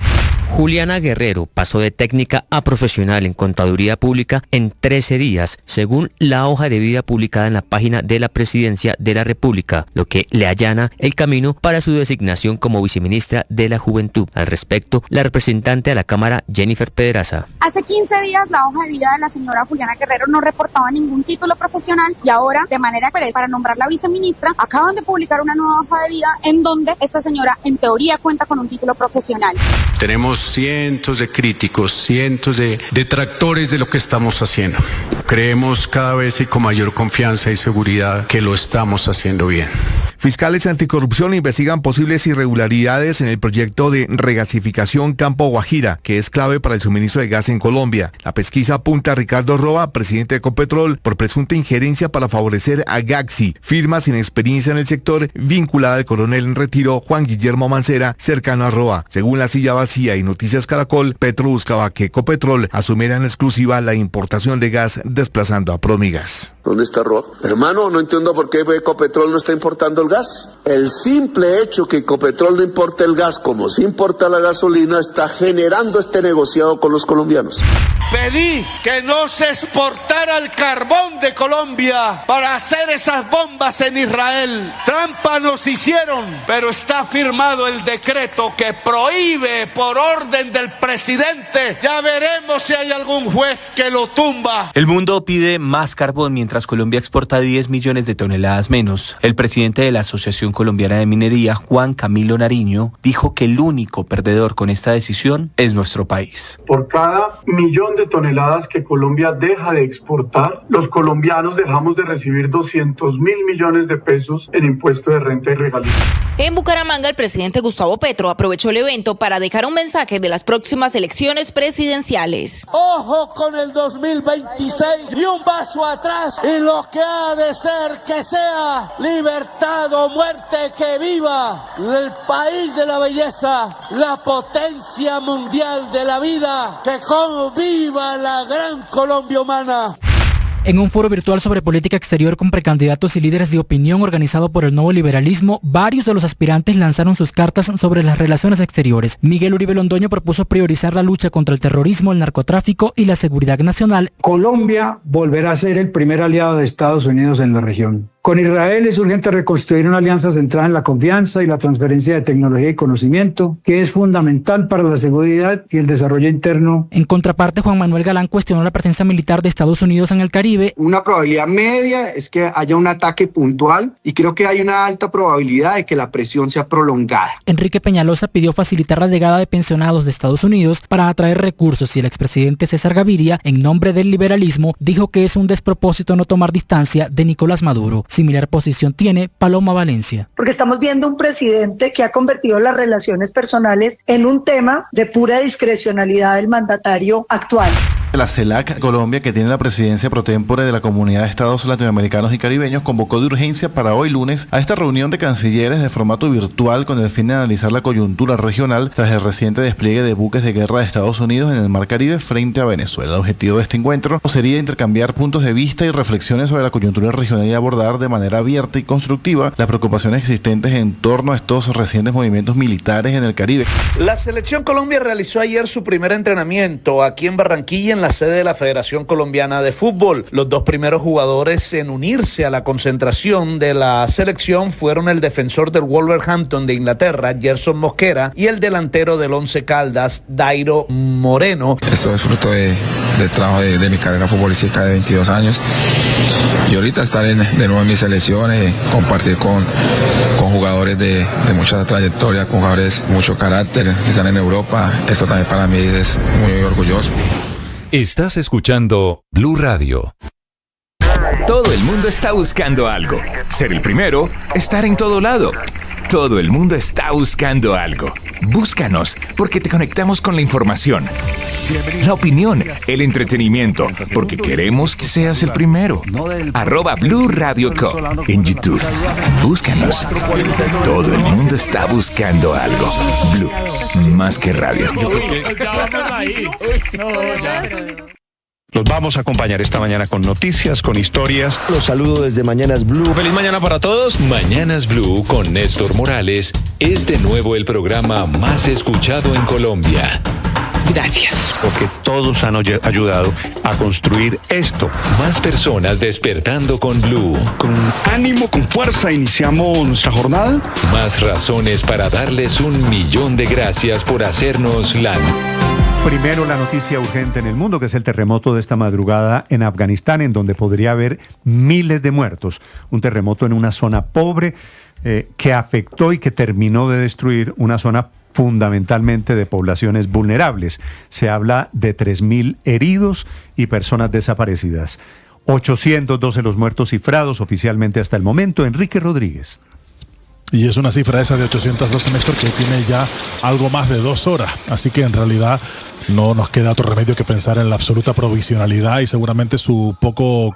Speaker 11: Juliana Guerrero pasó de técnica a profesional en contaduría pública en 13 días, según la hoja de vida publicada en la página de la Presidencia de la República, lo que le allana el camino para su designación como viceministra de la Juventud. Al respecto, la representante de la Cámara, Jennifer Pedraza.
Speaker 12: Hace 15 días la hoja de vida de la señora Juliana Guerrero no reportaba ningún título profesional y ahora, de manera expresa, para nombrarla viceministra, acaban de publicar una nueva hoja de vida en donde esta señora en teoría cuenta con un título profesional.
Speaker 13: Tenemos cientos de críticos, cientos de detractores de lo que estamos haciendo. Creemos cada vez y con mayor confianza y seguridad que lo estamos haciendo bien.
Speaker 28: Fiscales anticorrupción investigan posibles irregularidades en el proyecto de regasificación Campo Guajira, que es clave para el suministro de gas en Colombia. La pesquisa apunta a Ricardo Roa, presidente de Ecopetrol, por presunta injerencia para favorecer a Gaxi, firma sin experiencia en el sector vinculada al coronel en retiro Juan Guillermo Mancera, cercano a Roa. Según La Silla Vacía y Noticias Caracol, Petro buscaba que Ecopetrol asumiera en exclusiva la importación de gas, desplazando a Promigas.
Speaker 14: ¿Dónde está Roa? Hermano, no entiendo por qué Ecopetrol no está importando el gas. El simple hecho que Ecopetrol no importe el gas como se importa la gasolina está generando este negociado con los colombianos.
Speaker 15: Pedí que no se exportara el carbón de Colombia para hacer esas bombas en Israel. Trampa nos hicieron, pero está firmado el decreto que prohíbe por orden del presidente. Ya veremos si hay algún juez que lo tumba.
Speaker 16: El mundo pide más carbón mientras Colombia exporta 10 millones de toneladas menos. El presidente de la Asociación Colombiana de Minería, Juan Camilo Nariño, dijo que el único perdedor con esta decisión es nuestro país.
Speaker 17: Por cada millón de toneladas que Colombia deja de exportar, los colombianos dejamos de recibir 200.000 millones de pesos en impuesto de renta y regalías.
Speaker 18: En Bucaramanga, el presidente Gustavo Petro aprovechó el evento para dejar un mensaje de las próximas elecciones presidenciales.
Speaker 15: Ojo con el 2026 y un paso atrás y lo que ha de ser que sea libertad o muerte, que viva el país de la belleza, la potencia mundial de la vida, que conviva la gran Colombia humana.
Speaker 18: En un foro virtual sobre política exterior con precandidatos y líderes de opinión organizado por el Nuevo Liberalismo, varios de los aspirantes lanzaron sus cartas sobre las relaciones exteriores. Miguel Uribe Londoño propuso priorizar la lucha contra el terrorismo, el narcotráfico y la seguridad nacional.
Speaker 32: Colombia volverá a ser el primer aliado de Estados Unidos en la región. Con Israel es urgente reconstruir una alianza centrada en la confianza y la transferencia de tecnología y conocimiento, que es fundamental para la seguridad y el desarrollo interno.
Speaker 18: En contraparte, Juan Manuel Galán cuestionó la presencia militar de Estados Unidos en el Caribe.
Speaker 33: Una probabilidad media es que haya un ataque puntual y creo que hay una alta probabilidad de que la presión sea prolongada.
Speaker 18: Enrique Peñalosa pidió facilitar la llegada de pensionados de Estados Unidos para atraer recursos y el expresidente César Gaviria, en nombre del liberalismo, dijo que es un despropósito no tomar distancia de Nicolás Maduro. Similar posición tiene Paloma Valencia.
Speaker 34: Porque estamos viendo un presidente que ha convertido las relaciones personales en un tema de pura discrecionalidad del mandatario actual.
Speaker 35: La CELAC Colombia, que tiene la presidencia pro tempore de la Comunidad de Estados Latinoamericanos y Caribeños, convocó de urgencia para hoy lunes a esta reunión de cancilleres de formato virtual con el fin de analizar la coyuntura regional tras el reciente despliegue de buques de guerra de Estados Unidos en el Mar Caribe frente a Venezuela. El objetivo de este encuentro sería intercambiar puntos de vista y reflexiones sobre la coyuntura regional y abordar de manera abierta y constructiva las preocupaciones existentes en torno a estos recientes movimientos militares en el Caribe.
Speaker 36: La Selección Colombia realizó ayer su primer entrenamiento aquí en Barranquilla, en la sede de la Federación Colombiana de Fútbol. Los dos primeros jugadores en unirse a la concentración de la selección fueron el defensor del Wolverhampton de Inglaterra, Gerson Mosquera, y el delantero del Once Caldas, Dairo Moreno.
Speaker 37: Esto es fruto del trabajo de mi carrera futbolística de 22 años. Y ahorita estar de nuevo en mi selección, compartir con jugadores de mucha trayectoria, con jugadores de mucho carácter que están en Europa, eso también para mí es muy orgulloso.
Speaker 22: Estás escuchando Blue Radio.
Speaker 1: Todo el mundo está buscando algo. Ser el primero, estar en todo lado. Todo el mundo está buscando algo. Búscanos, porque te conectamos con la información, la opinión, el entretenimiento, porque queremos que seas el primero. @Blue Radio Co. en YouTube. Búscanos. Todo el mundo está buscando algo. Blue, más que radio.
Speaker 2: Los vamos a acompañar esta mañana con noticias, con historias. Los saludo desde Mañanas Blue.
Speaker 3: ¡Feliz mañana para todos!
Speaker 22: Mañanas Blue con Néstor Morales es de nuevo el programa más escuchado en Colombia.
Speaker 3: Gracias.
Speaker 2: Porque todos han ayudado a construir esto.
Speaker 22: Más personas despertando con Blue.
Speaker 2: Con ánimo, con fuerza, iniciamos nuestra jornada.
Speaker 22: Más razones para darles 1.000.000 de gracias por hacernos la...
Speaker 4: Primero, la noticia urgente en el mundo, que es el terremoto de esta madrugada en Afganistán, en donde podría haber miles de muertos. Un terremoto en una zona pobre que afectó y que terminó de destruir una zona fundamentalmente de poblaciones vulnerables. Se habla de 3.000 heridos y personas desaparecidas. 812 los muertos cifrados oficialmente hasta el momento. Enrique Rodríguez.
Speaker 5: Y es una cifra esa de 812, Néstor, que tiene ya algo más de 2 horas. Así que en realidad no nos queda otro remedio que pensar en la absoluta provisionalidad y seguramente su poca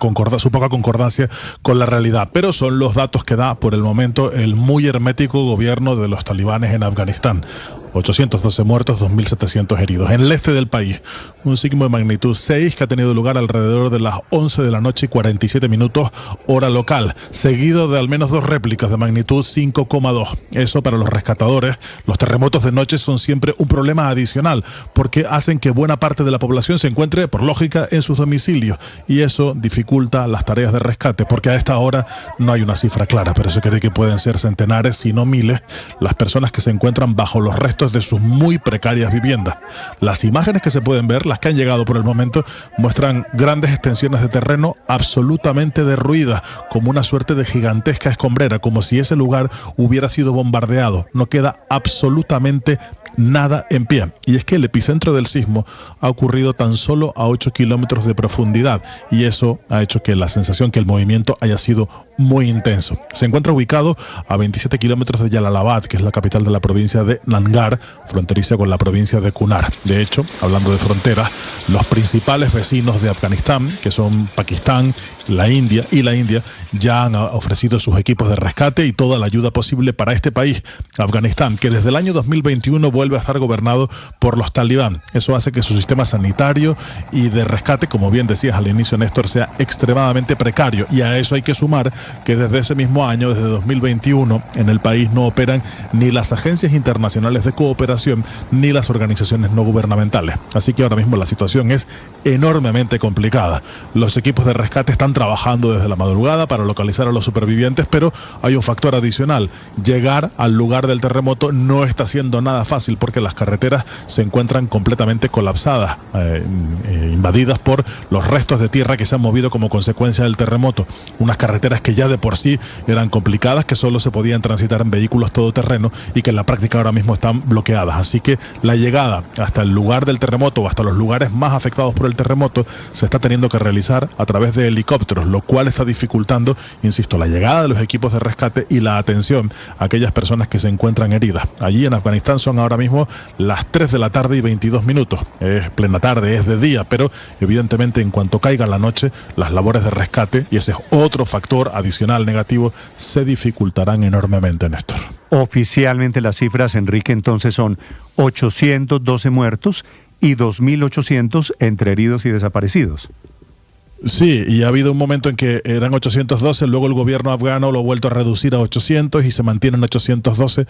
Speaker 5: concordancia con la realidad. Pero son los datos que da por el momento el muy hermético gobierno de los talibanes en Afganistán. 812 muertos, 2.700 heridos. En el este del país, un sismo de magnitud 6 que ha tenido lugar alrededor de las 11 de la noche y 47 minutos hora local, seguido de al menos 2 réplicas de magnitud 5,2. Eso para los rescatadores. Los terremotos de noche son siempre un problema adicional porque hacen que buena parte de la población se encuentre, por lógica, en sus domicilios, y eso dificulta las tareas de rescate porque a esta hora no hay una cifra clara, pero se cree que pueden ser centenares, si no miles, las personas que se encuentran bajo los restos de sus muy precarias viviendas. Las imágenes que se pueden ver, las que han llegado por el momento, muestran grandes extensiones de terreno absolutamente derruidas, como una suerte de gigantesca escombrera, como si ese lugar hubiera sido bombardeado. No queda absolutamente nada en pie. Y es que el epicentro del sismo ha ocurrido tan solo a 8 kilómetros de profundidad, y eso ha hecho que la sensación que el movimiento haya sido muy intenso. Se encuentra ubicado a 27 kilómetros de Jalalabad, que es la capital de la provincia de Nangar, fronteriza con la provincia de Kunar. De hecho, hablando de fronteras, los principales vecinos de Afganistán, que son Pakistán, la India, ya han ofrecido sus equipos de rescate y toda la ayuda posible para este país, Afganistán, que desde el año 2021 vuelve a estar gobernado por los talibán. Eso hace que su sistema sanitario y de rescate, como bien decías al inicio, Néstor, sea extremadamente precario. Y a eso hay que sumar que desde ese mismo año, desde 2021, en el país no operan ni las agencias internacionales de cooperación ni las organizaciones no gubernamentales. Así que ahora mismo la situación es enormemente complicada. Los equipos de rescate están trabajando desde la madrugada para localizar a los supervivientes, pero hay un factor adicional. Llegar al lugar del terremoto no está siendo nada fácil porque las carreteras se encuentran completamente colapsadas, invadidas por los restos de tierra que se han movido como consecuencia del terremoto. Unas carreteras que ya de por sí eran complicadas, que solo se podían transitar en vehículos todoterreno y que en la práctica ahora mismo están bloqueadas. Así que la llegada hasta el lugar del terremoto o hasta los lugares más afectados por el terremoto se está teniendo que realizar a través de helicópteros, lo cual está dificultando, insisto, la llegada de los equipos de rescate y la atención a aquellas personas que se encuentran heridas. Allí en Afganistán son ahora mismo las 3 de la tarde y 22 minutos. Es plena tarde, es de día, pero evidentemente en cuanto caiga la noche, las labores de rescate, y ese es otro factor adicional negativo, se dificultarán enormemente, Néstor.
Speaker 4: Oficialmente las cifras, Enrique, entonces son 812 muertos y 2.800 entre heridos y desaparecidos.
Speaker 5: Sí, y ha habido un momento en que eran 812, luego el gobierno afgano lo ha vuelto a reducir a 800 y se mantienen 812,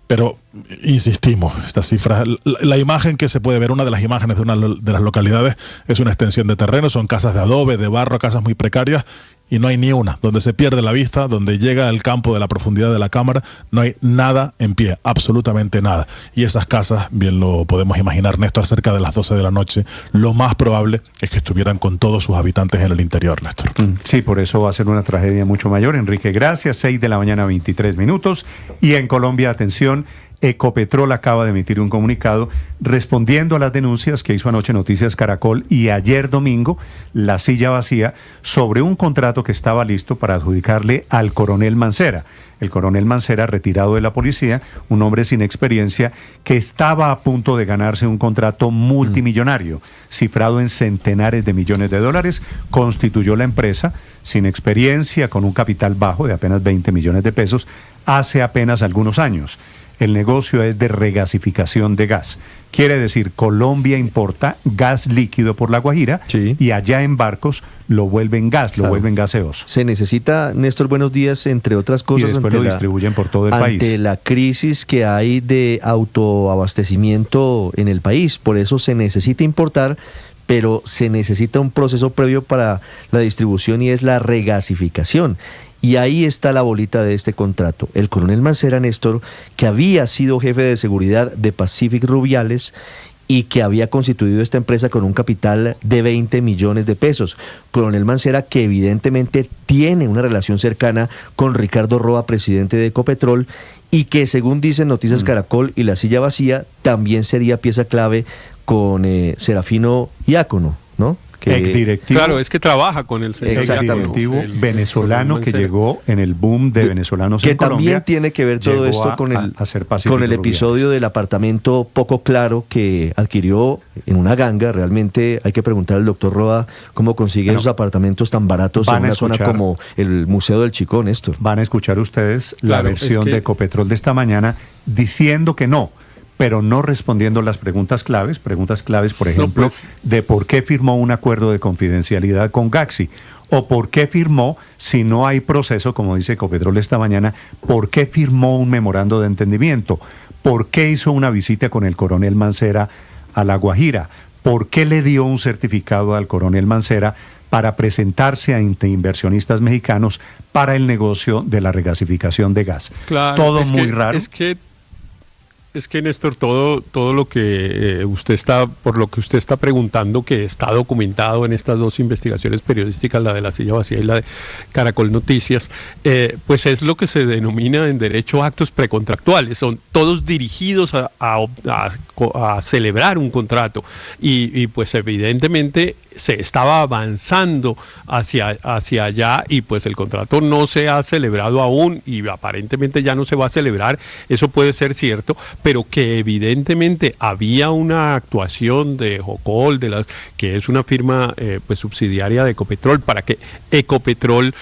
Speaker 5: pero insistimos, estas cifras, la imagen que se puede ver, una de las imágenes de una de las localidades es una extensión de terreno, son casas de adobe, de barro, casas muy precarias, y no hay ni una, donde se pierde la vista, donde llega el campo de la profundidad de la cámara, no hay nada en pie, absolutamente nada. Y esas casas, bien lo podemos imaginar, Néstor, cerca de las 12 de la noche, lo más probable es que estuvieran con todos sus habitantes en el interior, Néstor.
Speaker 4: Sí, por eso va a ser una tragedia mucho mayor. Enrique, gracias. 6 de la mañana, 23 minutos. Y en Colombia, atención, Ecopetrol acaba de emitir un comunicado respondiendo a las denuncias que hizo anoche Noticias Caracol y ayer domingo La Silla Vacía sobre un contrato que estaba listo para adjudicarle al coronel Mancera. El coronel Mancera, retirado de la policía, un hombre sin experiencia que estaba a punto de ganarse un contrato multimillonario, cifrado en centenares de millones de dólares, constituyó la empresa sin experiencia, con un capital bajo de apenas 20 millones de pesos, hace apenas algunos años. El negocio es de regasificación de gas. Quiere decir, Colombia importa gas líquido por La Guajira y allá en barcos lo vuelven gas, lo vuelven gaseoso.
Speaker 6: Se necesita, Néstor, buenos días, entre otras cosas,
Speaker 4: y después lo distribuyen por todo el país.
Speaker 6: Ante la crisis que hay de autoabastecimiento en el país. Por eso se necesita importar, pero se necesita un proceso previo para la distribución y es la regasificación. Y ahí está la bolita de este contrato. El coronel Mancera, Néstor, que había sido jefe de seguridad de Pacific Rubiales y que había constituido esta empresa con un capital de 20 millones de pesos. Coronel Mancera, que evidentemente tiene una relación cercana con Ricardo Roa, presidente de Ecopetrol, y que, según dicen Noticias Caracol y La Silla Vacía, también sería pieza clave con Serafino Diácono, ¿no?
Speaker 4: Exdirectivo.
Speaker 3: Claro, es que trabaja con el señor
Speaker 4: exdirectivo venezolano que llegó en el boom de venezolanos en Colombia.
Speaker 6: Que también tiene que ver todo esto con el episodio del apartamento poco claro que adquirió en una ganga. Realmente hay que preguntar al doctor Roa cómo consigue esos apartamentos tan baratos en una zona como el Museo del Chicó, Néstor.
Speaker 4: Van a escuchar ustedes la versión de Ecopetrol de esta mañana diciendo que no, pero no respondiendo las preguntas claves, por ejemplo, de por qué firmó un acuerdo de confidencialidad con Gaxi, o por qué firmó, si no hay proceso, como dice Ecopetrol esta mañana, por qué firmó un memorando de entendimiento, por qué hizo una visita con el coronel Mancera a La Guajira, por qué le dio un certificado al coronel Mancera para presentarse a inversionistas mexicanos para el negocio de la regasificación de gas.
Speaker 3: Claro,
Speaker 4: todo muy raro.
Speaker 3: Es que Néstor, todo lo que por lo que usted está preguntando, que está documentado en estas dos investigaciones periodísticas, la de La Silla Vacía y la de Caracol Noticias, pues es lo que se denomina en derecho actos precontractuales. Son todos dirigidos a celebrar un contrato y pues evidentemente se estaba avanzando hacia allá y pues el contrato no se ha celebrado aún y aparentemente ya no se va a celebrar. Eso puede ser cierto, pero que evidentemente había una actuación de Jocol, que es una firma pues subsidiaria de Ecopetrol, para que Ecopetrol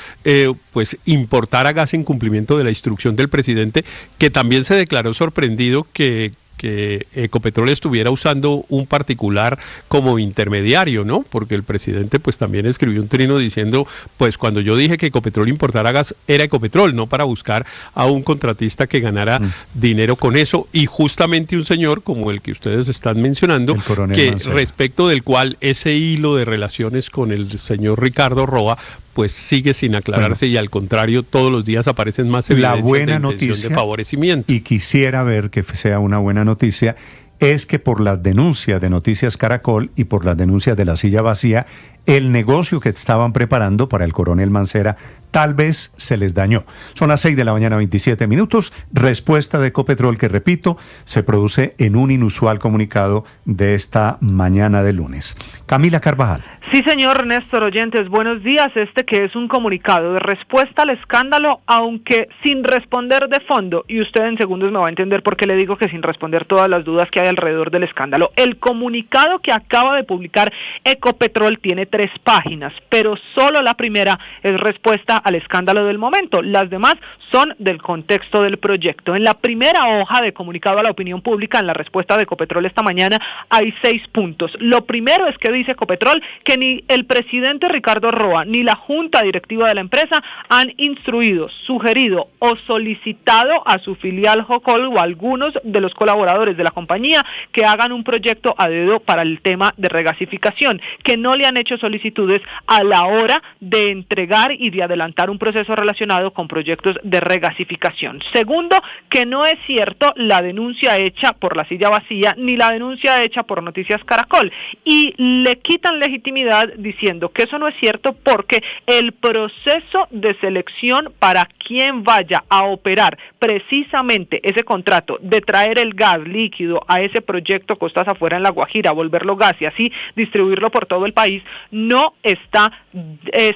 Speaker 3: pues importara gas en cumplimiento de la instrucción del presidente, que también se declaró sorprendido que Ecopetrol estuviera usando un particular como intermediario, ¿no? Porque el presidente pues también escribió un trino diciendo, pues cuando yo dije que Ecopetrol importara gas, era Ecopetrol, no para buscar a un contratista que ganara dinero con eso, y justamente un señor como el que ustedes están mencionando, que Mancera, respecto del cual ese hilo de relaciones con el señor Ricardo Roa pues sigue sin aclararse, y al contrario, todos los días aparecen más evidencias de intención de favorecimiento.
Speaker 4: Y quisiera ver que sea una buena noticia, es que por las denuncias de Noticias Caracol y por las denuncias de La Silla Vacía, el negocio que estaban preparando para el coronel Mancera tal vez se les dañó. Son las 6 de la mañana, 27 minutos. Respuesta de Ecopetrol que, repito, se produce en un inusual comunicado de esta mañana de lunes. Camila Carvajal.
Speaker 7: Sí, señor Néstor, oyentes, buenos días. Que es un comunicado de respuesta al escándalo, aunque sin responder de fondo, y usted en segundos me va a entender por qué le digo que sin responder todas las dudas que hay alrededor del escándalo. El comunicado que acaba de publicar Ecopetrol tiene 3 páginas, pero solo la primera es respuesta al escándalo del momento. Las demás son del contexto del proyecto. En la primera hoja de comunicado a la opinión pública, en la respuesta de Ecopetrol esta mañana, hay 6 puntos. Lo primero es que dice Ecopetrol que ni el presidente Ricardo Roa ni la junta directiva de la empresa han instruido, sugerido o solicitado a su filial Jocol o a algunos de los colaboradores de la compañía que hagan un proyecto a dedo para el tema de regasificación, que no le han hecho solicitudes a la hora de entregar y de adelantar adelantar un proceso relacionado con proyectos de regasificación. Segundo, que no es cierto la denuncia hecha por La Silla Vacía ni la denuncia hecha por Noticias Caracol, y le quitan legitimidad diciendo que eso no es cierto porque el proceso de selección para quien vaya a operar precisamente ese contrato de traer el gas líquido a ese proyecto Costas Afuera en La Guajira, volverlo gas y así distribuirlo por todo el país, no está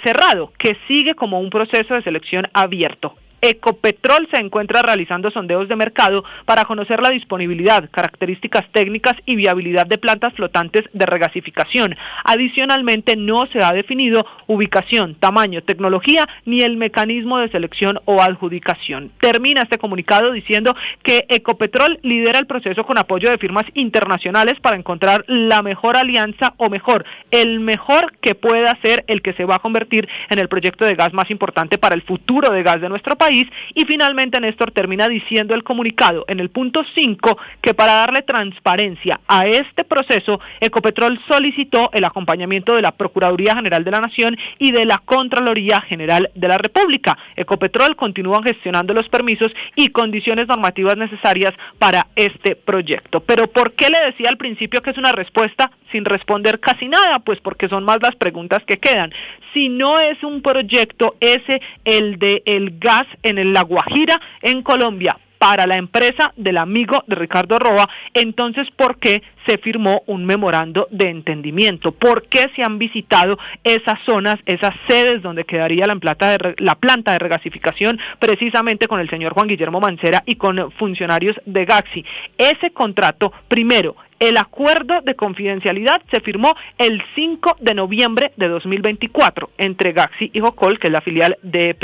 Speaker 7: cerrado, que sigue como un proceso de selección abierto. Ecopetrol se encuentra realizando sondeos de mercado para conocer la disponibilidad, características técnicas y viabilidad de plantas flotantes de regasificación. Adicionalmente, no se ha definido ubicación, tamaño, tecnología ni el mecanismo de selección o adjudicación. Termina este comunicado diciendo que Ecopetrol lidera el proceso con apoyo de firmas internacionales para encontrar la mejor alianza o mejor, el mejor que pueda ser el que se va a convertir en el proyecto de gas más importante para el futuro de gas de nuestro país. Y finalmente Néstor termina diciendo el comunicado en el punto 5 que para darle transparencia a este proceso, Ecopetrol solicitó el acompañamiento de la Procuraduría General de la Nación y de la Contraloría General de la República. Ecopetrol continúa gestionando los permisos y condiciones normativas necesarias para este proyecto. Pero ¿por qué le decía al principio que es una respuesta sin responder casi nada? Pues porque son más las preguntas que quedan. Si no es un proyecto ese, el de el gas en La Guajira, en Colombia, para la empresa del amigo de Ricardo Roa, entonces ¿por qué se firmó un memorando de entendimiento? ¿Por qué se han visitado esas zonas, esas sedes donde quedaría la planta de regasificación, precisamente con el señor Juan Guillermo Mancera y con funcionarios de Gaxi? Ese contrato, primero, el acuerdo de confidencialidad se firmó el 5 de noviembre de 2024 entre Gaxi y Jocol, que es la filial de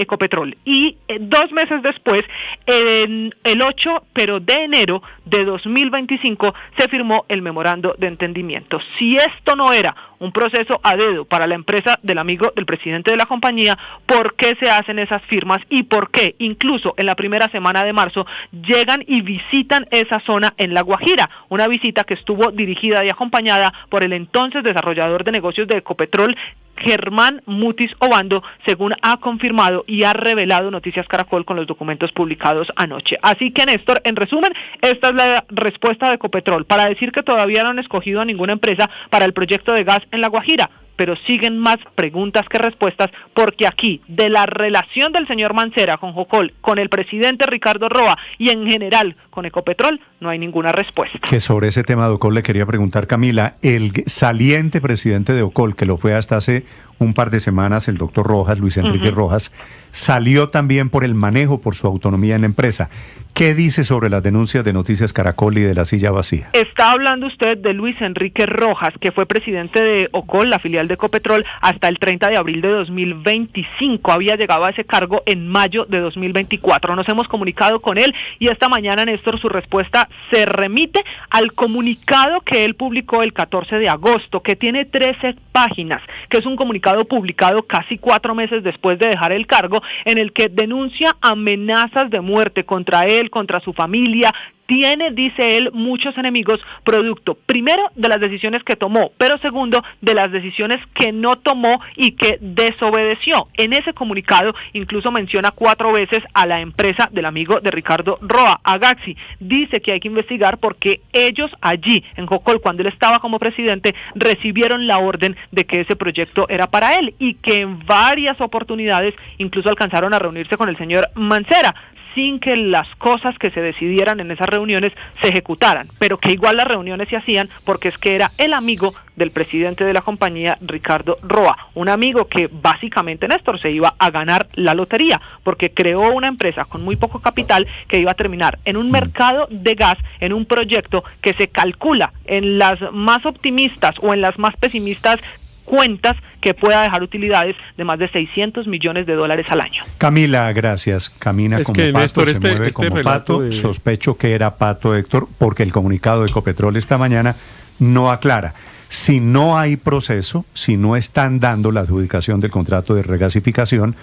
Speaker 7: Ecopetrol. Y 2 meses después, el 8 de enero de 2025, se firmó el memorando de entendimiento. Si esto no era un proceso a dedo para la empresa del amigo del presidente de la compañía, ¿por qué se hacen esas firmas y por qué incluso en la primera semana de marzo llegan y visitan esa zona en La Guajira? Una visita que estuvo dirigida y acompañada por el entonces desarrollador de negocios de Ecopetrol, Germán Mutis Obando, según ha confirmado y ha revelado Noticias Caracol con los documentos publicados anoche. Así que, Néstor, en resumen, esta es la respuesta de Ecopetrol para decir que todavía no han escogido a ninguna empresa para el proyecto de gas en La Guajira, pero siguen más preguntas que respuestas, porque aquí, de la relación del señor Mancera con Jocol, con el presidente Ricardo Roa y en general con Ecopetrol, no hay ninguna respuesta.
Speaker 4: Que sobre ese tema de Ocol le quería preguntar, Camila, el saliente presidente de Ocol, que lo fue hasta hace un par de semanas, el doctor Rojas, Luis Enrique Rojas, salió también por el manejo, por su autonomía en la empresa. ¿Qué dice sobre las denuncias de Noticias Caracol y de La Silla Vacía?
Speaker 7: Está hablando usted de Luis Enrique Rojas, que fue presidente de Ocol, la filial de Ecopetrol, hasta el 30 de abril de 2025. Había llegado a ese cargo en mayo de 2024. Nos hemos comunicado con él y esta mañana, Néstor, su respuesta se remite al comunicado que él publicó el 14 de agosto, que tiene 13 páginas, que es un comunicado publicado casi 4 meses después de dejar el cargo, en el que denuncia amenazas de muerte contra él, contra su familia. Tiene, dice él, muchos enemigos producto, primero, de las decisiones que tomó, pero segundo, de las decisiones que no tomó y que desobedeció. En ese comunicado incluso menciona 4 veces a la empresa del amigo de Ricardo Roa, a Gaxi. Dice que hay que investigar porque ellos allí, en Jocol, cuando él estaba como presidente, recibieron la orden de que ese proyecto era para él y que en varias oportunidades incluso alcanzaron a reunirse con el señor Mancera, sin que las cosas que se decidieran en esas reuniones se ejecutaran, pero que igual las reuniones se hacían porque es que era el amigo del presidente de la compañía, Ricardo Roa, un amigo que básicamente, Néstor, se iba a ganar la lotería, porque creó una empresa con muy poco capital que iba a terminar en un mercado de gas, en un proyecto que se calcula en las más optimistas o en las más pesimistas cuentas que pueda dejar utilidades de más de $600 millones al año.
Speaker 4: Camila, gracias. Camina como pato, Néstor, se mueve como pato. Sospecho que era pato, Héctor, porque el comunicado de Ecopetrol esta mañana no aclara. Si no hay proceso, si no están dando la adjudicación del contrato de regasificación,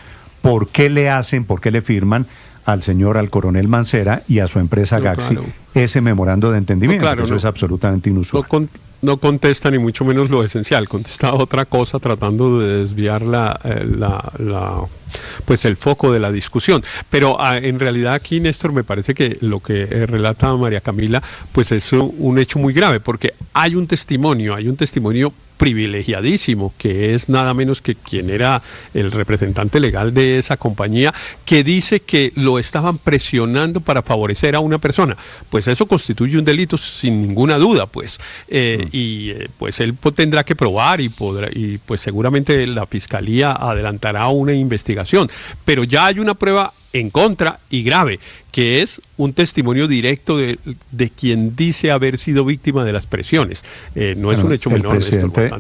Speaker 4: ¿por qué le firman al coronel Mancera y a su empresa Gaxi ese memorando de entendimiento? Eso es absolutamente inusual.
Speaker 3: no contesta ni mucho menos lo esencial, contesta otra cosa tratando de desviar pues el foco de la discusión. Pero en realidad aquí, Néstor, me parece que lo que relata María Camila pues es un hecho muy grave, porque hay un testimonio privilegiadísimo, que es nada menos que quien era el representante legal de esa compañía, que dice que lo estaban presionando para favorecer a una persona. Pues eso constituye un delito sin ninguna duda, pues. Pues él tendrá que probar y pues seguramente la fiscalía adelantará una investigación. Pero ya hay una prueba en contra y grave, que es un testimonio directo de quien dice haber sido víctima de las presiones. No es un hecho menor,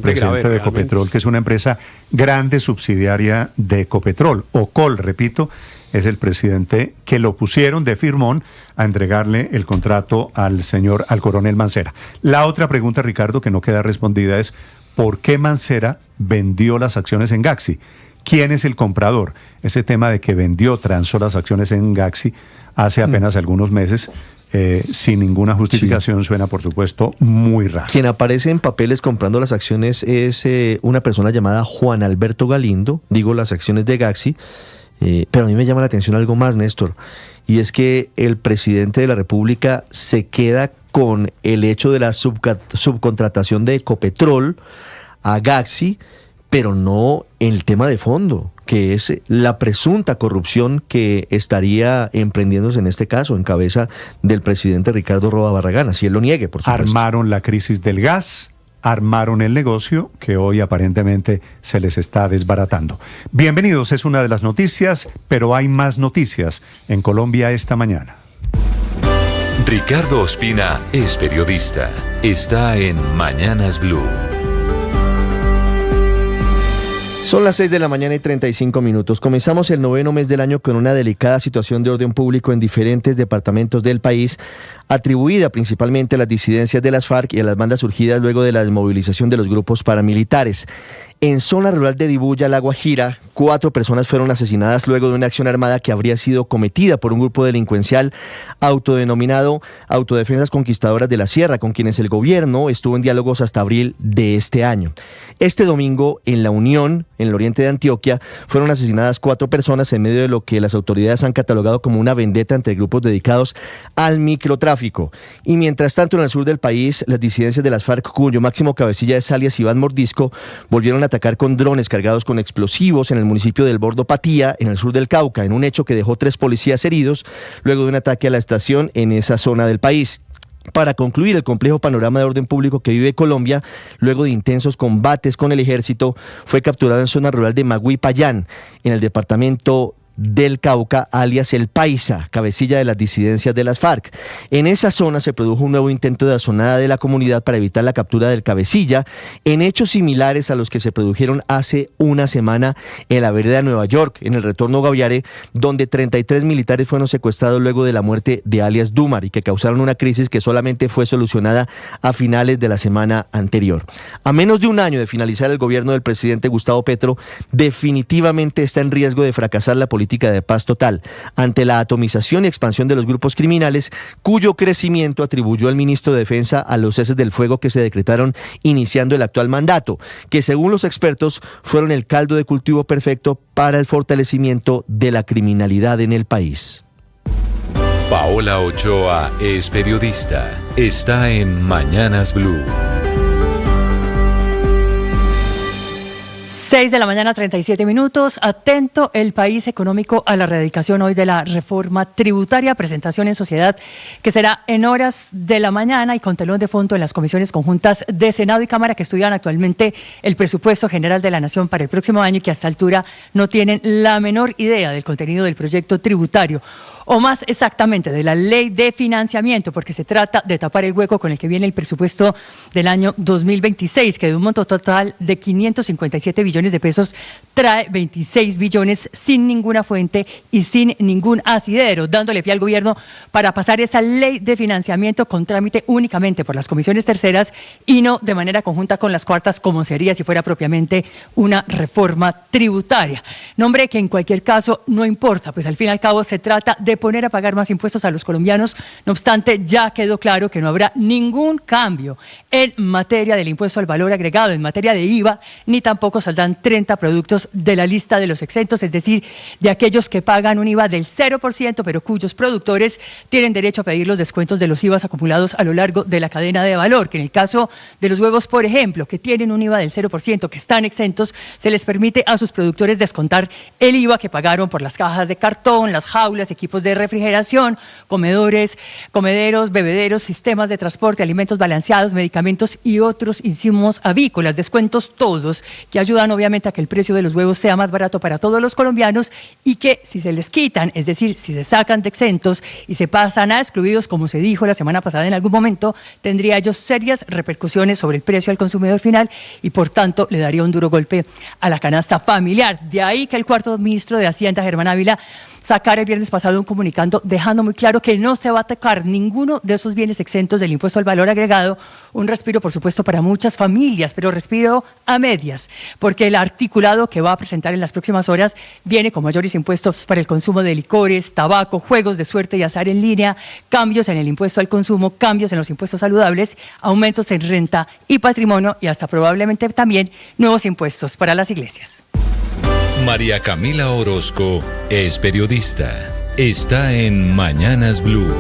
Speaker 4: presidente de Ecopetrol, que es una empresa grande subsidiaria de Ecopetrol, OCOL, repito, es el presidente que lo pusieron de firmón a entregarle el contrato al coronel Mancera. La otra pregunta, Ricardo, que no queda respondida es ¿por qué Mancera vendió las acciones en Gaxi? ¿Quién es el comprador? Ese tema de que vendió Transol las acciones en Gaxi hace apenas algunos meses, sin ninguna justificación, suena, por supuesto, muy raro.
Speaker 6: Quien aparece en papeles comprando las acciones es una persona llamada Juan Alberto Galindo, digo las acciones de Gaxi, pero a mí me llama la atención algo más, Néstor, y es que el presidente de la República se queda con el hecho de la subcontratación de Ecopetrol a Gaxi, pero no en el tema de fondo, que es la presunta corrupción que estaría emprendiéndose en este caso, en cabeza del presidente Ricardo Roa Barragán, si él lo niegue, por supuesto.
Speaker 4: Armaron la crisis del gas, armaron el negocio que hoy aparentemente se les está desbaratando. Bienvenidos, es una de las noticias, pero hay más noticias en Colombia esta mañana.
Speaker 22: Ricardo Ospina es periodista. Está en Mañanas Blue.
Speaker 6: Son las 6 de la mañana y 35 minutos. Comenzamos el 9º mes del año con una delicada situación de orden público en diferentes departamentos del país, atribuida principalmente a las disidencias de las FARC y a las bandas surgidas luego de la desmovilización de los grupos paramilitares. En zona rural de Dibuya, La Guajira, 4 personas fueron asesinadas luego de una acción armada que habría sido cometida por un grupo delincuencial autodenominado Autodefensas Conquistadoras de la Sierra, con quienes el gobierno estuvo en diálogos hasta abril de este año. Este domingo, en La Unión, en el oriente de Antioquia, fueron asesinadas 4 personas en medio de lo que las autoridades han catalogado como una vendetta entre grupos dedicados al microtráfico. Y mientras tanto, en el sur del país, las disidencias de las FARC, cuyo máximo cabecilla es alias Iván Mordisco, volvieron a atacar con drones cargados con explosivos en el municipio del Bordo Patía, en el sur del Cauca, en un hecho que dejó 3 policías heridos luego de un ataque a la estación en esa zona del país. Para concluir el complejo panorama de orden público que vive Colombia, luego de intensos combates con el ejército, fue capturado en zona rural de Magüí Payán, en el departamento del Cauca, alias El Paisa, cabecilla de las disidencias de las FARC. En esa zona se produjo un nuevo intento de azonada de la comunidad para evitar la captura del cabecilla, en hechos similares a los que se produjeron hace una semana en la vereda de Nueva York, en el retorno Guaviare, donde 33 militares fueron secuestrados luego de la muerte de alias Dumar y que causaron una crisis que solamente fue solucionada a finales de la semana anterior. A menos de un año de finalizar el gobierno del presidente Gustavo Petro, definitivamente está en riesgo de fracasar la política de paz total ante la atomización y expansión de los grupos criminales, cuyo crecimiento atribuyó el ministro de Defensa a los ceses del fuego que se decretaron iniciando el actual mandato, que según los expertos fueron el caldo de cultivo perfecto para el fortalecimiento de la criminalidad en el país.
Speaker 22: Paola Ochoa es periodista. Está en Mañanas Blue.
Speaker 8: 6 de la mañana, 37 minutos. Atento el país económico a la erradicación hoy de la reforma tributaria. Presentación en sociedad que será en horas de la mañana y con telón de fondo en las comisiones conjuntas de Senado y Cámara que estudian actualmente el presupuesto general de la Nación para el próximo año y que hasta altura no tienen la menor idea del contenido del proyecto tributario. O más exactamente de la ley de financiamiento, porque se trata de tapar el hueco con el que viene el presupuesto del año 2026, que de un monto total de 557 billones millones de pesos, trae 26 billones sin ninguna fuente y sin ningún asidero, dándole pie al gobierno para pasar esa ley de financiamiento con trámite únicamente por las comisiones terceras y no de manera conjunta con las cuartas, como sería si fuera propiamente una reforma tributaria. Nombre que en cualquier caso no importa, pues al fin y al cabo se trata de poner a pagar más impuestos a los colombianos. No obstante, ya quedó claro que no habrá ningún cambio en materia del impuesto al valor agregado, en materia de IVA, ni tampoco saldrán 30 productos de la lista de los exentos, es decir, de aquellos que pagan un IVA del 0%, pero cuyos productores tienen derecho a pedir los descuentos de los IVAs acumulados a lo largo de la cadena de valor, que en el caso de los huevos, por ejemplo, que tienen un IVA del 0%, que están exentos, se les permite a sus productores descontar el IVA que pagaron por las cajas de cartón, las jaulas, equipos de refrigeración, comedores, comederos, bebederos, sistemas de transporte, alimentos balanceados, medicamentos y otros insumos avícolas, descuentos todos, que ayudan obviamente a que el precio de los huevos sea más barato para todos los colombianos y que si se les quitan, es decir, si se sacan de exentos y se pasan a excluidos, como se dijo la semana pasada en algún momento, tendría ellos serias repercusiones sobre el precio al consumidor final y por tanto le daría un duro golpe a la canasta familiar. De ahí que el cuarto ministro de Hacienda, Germán Ávila, sacar el viernes pasado un comunicado dejando muy claro que no se va a atacar ninguno de esos bienes exentos del impuesto al valor agregado. Un respiro, por supuesto, para muchas familias, pero respiro a medias, porque el articulado que va a presentar en las próximas horas viene con mayores impuestos para el consumo de licores, tabaco, juegos de suerte y azar en línea, cambios en el impuesto al consumo, cambios en los impuestos saludables, aumentos en renta y patrimonio y hasta probablemente también nuevos impuestos para las iglesias.
Speaker 22: María Camila Orozco es periodista. Está en Mañanas Blue.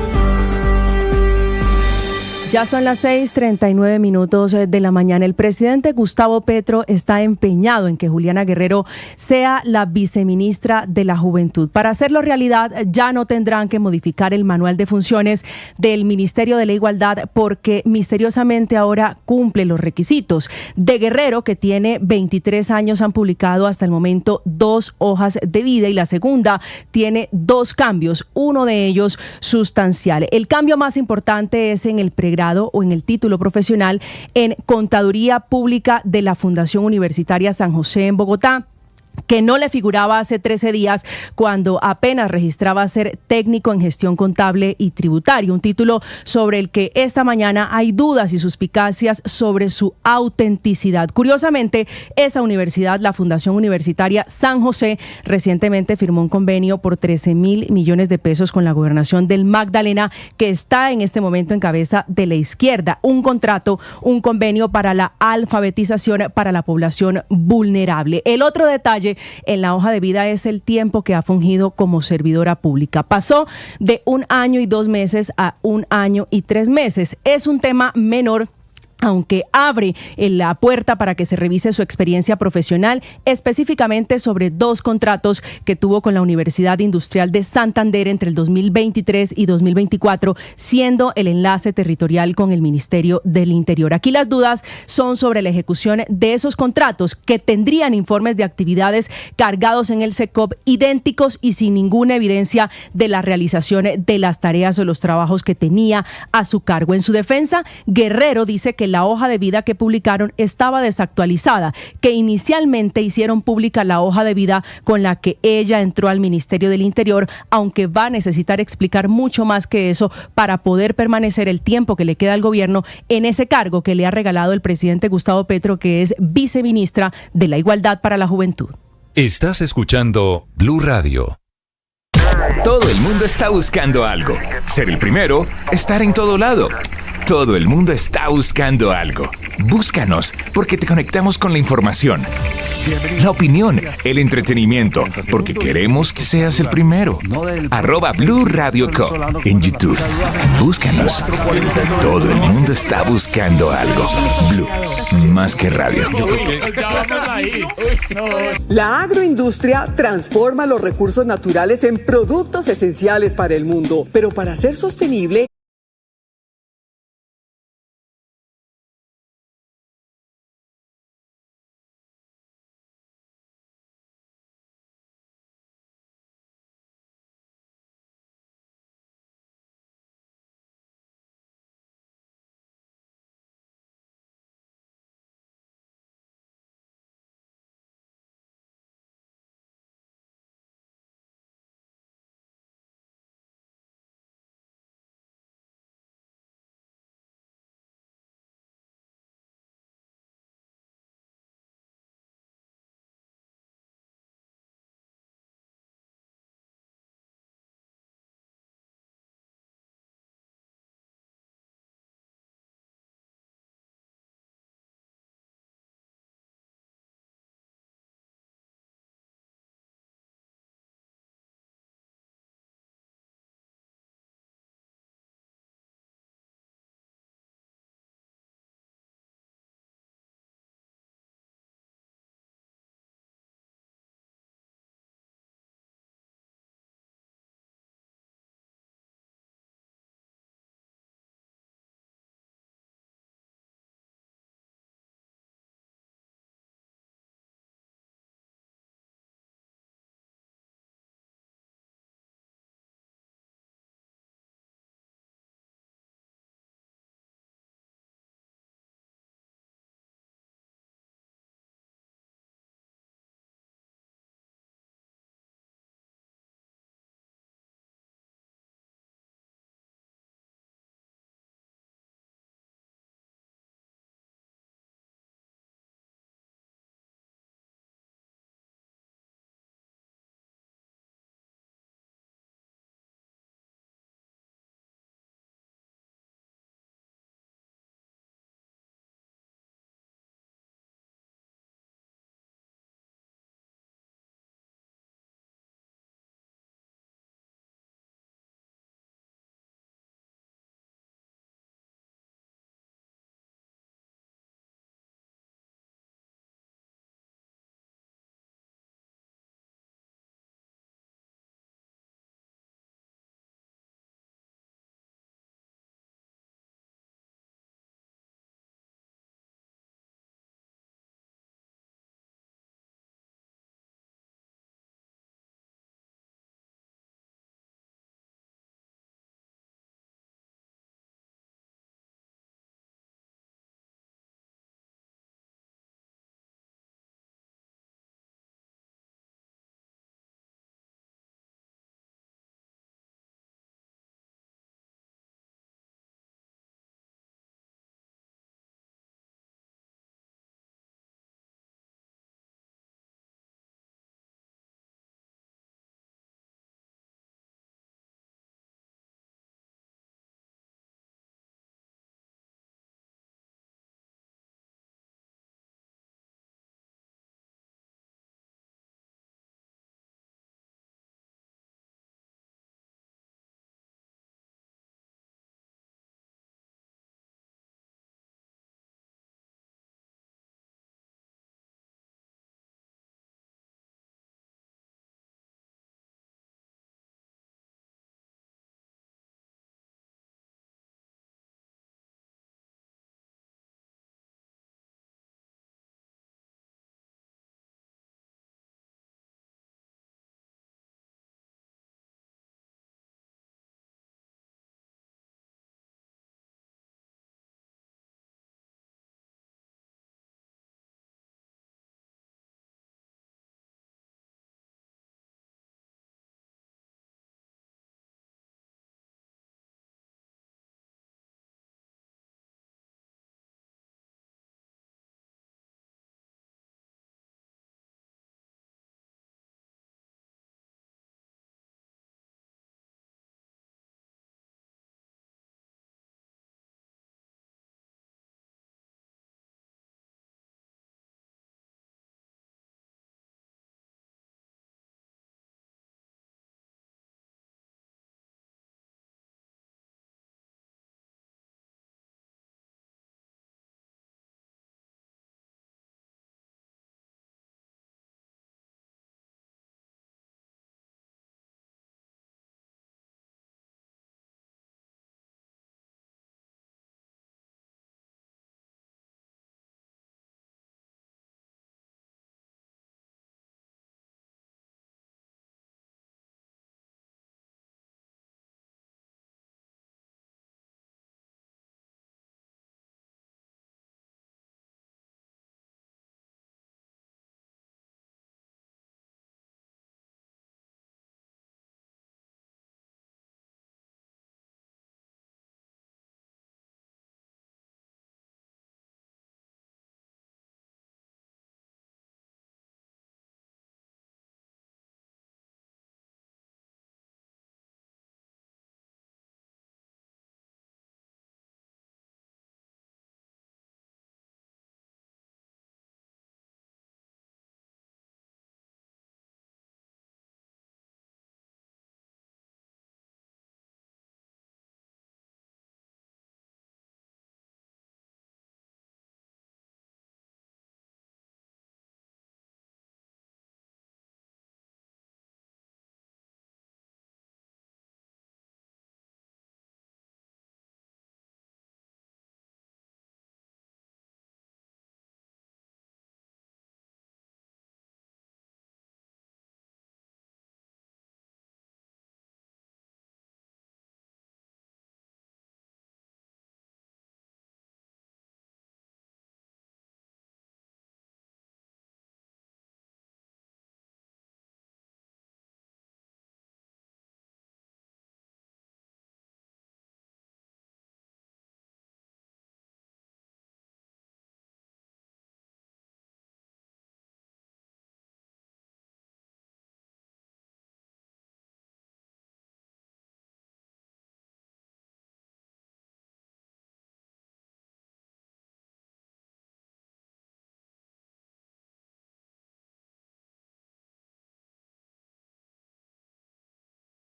Speaker 9: Ya son las 6:39 de la mañana. El presidente Gustavo Petro está empeñado en que Juliana Guerrero sea la viceministra de la Juventud. Para hacerlo realidad, ya no tendrán que modificar el manual de funciones del Ministerio de la Igualdad porque misteriosamente ahora cumple los requisitos. De Guerrero, que tiene 23 años, han publicado hasta el momento 2 hojas de vida y la segunda tiene 2 cambios, uno de ellos sustancial. El cambio más importante es en el pregrado o en el título profesional en Contaduría Pública de la Fundación Universitaria San José en Bogotá, que no le figuraba hace 13 días cuando apenas registraba ser técnico en gestión contable y tributaria, un título sobre el que esta mañana hay dudas y suspicacias sobre su autenticidad. Curiosamente, esa universidad, la Fundación Universitaria San José, recientemente firmó un convenio por 13.000 millones de pesos con la gobernación del Magdalena, que está en este momento en cabeza de la izquierda. Un contrato, un convenio para la alfabetización para la población vulnerable. El otro detalle en la hoja de vida es el tiempo que ha fungido como servidora pública. Pasó de 1 año y 2 meses a 1 año y 3 meses. Es un tema menor, aunque abre la puerta para que se revise su experiencia profesional, específicamente sobre 2 contratos que tuvo con la Universidad Industrial de Santander entre el 2023 y 2024, siendo el enlace territorial con el Ministerio del Interior. Aquí las dudas son sobre la ejecución de esos contratos que tendrían informes de actividades cargados en el SECOP idénticos y sin ninguna evidencia de la realización de las tareas o los trabajos que tenía a su cargo. En su defensa, Guerrero dice que la hoja de vida que publicaron estaba desactualizada, que inicialmente hicieron pública la hoja de vida con la que ella entró al Ministerio del Interior, aunque va a necesitar explicar mucho más que eso para poder permanecer el tiempo que le queda al gobierno en ese cargo que le ha regalado el presidente Gustavo Petro, que es viceministra de la Igualdad para la Juventud.
Speaker 22: Estás escuchando Blue Radio.
Speaker 1: Todo el mundo está buscando algo. Ser el primero, estar en todo lado. Todo el mundo está buscando algo. Búscanos, porque te conectamos con la información, la opinión, el entretenimiento, porque queremos que seas el primero. @Blue Radio Co. en YouTube. Búscanos. Todo el mundo está buscando algo. Blue, más que radio.
Speaker 10: La agroindustria transforma los recursos naturales en productos esenciales para el mundo, pero para ser sostenible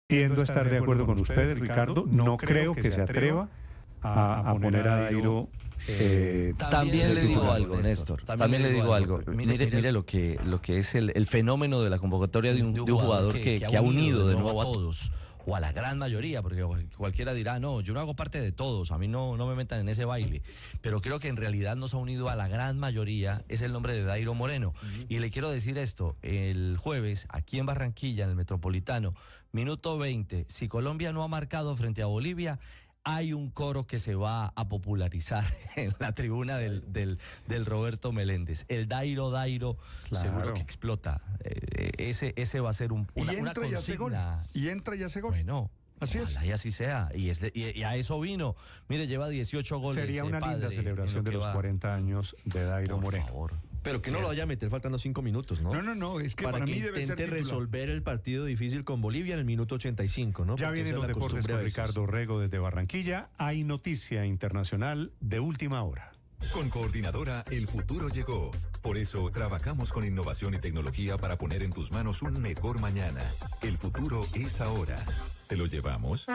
Speaker 4: Tiendo a estar de acuerdo con usted, Ricardo. No creo que se atreva a poner a Dairo.
Speaker 11: También le digo algo, Néstor. También le digo algo. Mire lo que es el fenómeno de la convocatoria de un jugador que ha unido de nuevo a todos. O a la gran mayoría, porque cualquiera dirá, no, yo no hago parte de todos, a mí no me metan en ese baile. Pero creo que en realidad nos ha unido a la gran mayoría, es el nombre de Dairo Moreno. Y le quiero decir esto, el jueves, aquí en Barranquilla, en el Metropolitano, minuto 20, si Colombia no ha marcado frente a Bolivia, hay un coro que se va a popularizar en la tribuna del Roberto Meléndez. El Dairo, claro. Seguro que explota. Ese va a ser una consigna.
Speaker 12: Y entra y hace gol.
Speaker 11: Bueno,
Speaker 12: así
Speaker 11: ojalá y así sea. Y a eso vino. Mire, lleva 18 goles.
Speaker 4: Sería una linda celebración de los 40 años de Dairo Moreno.
Speaker 11: Por favor.
Speaker 6: Pero que no lo vaya a meter faltando 5 minutos, ¿no?
Speaker 12: No, es que para mí debe ser
Speaker 6: intente resolver el partido difícil con Bolivia en el minuto 85, ¿no?
Speaker 4: Ya vienen los deportes con Ricardo Rego desde Barranquilla. Hay noticia internacional de última hora.
Speaker 13: Con Coordinadora, el futuro llegó. Por eso, trabajamos con innovación y tecnología para poner en tus manos un mejor mañana. El futuro es ahora. ¿Te lo llevamos?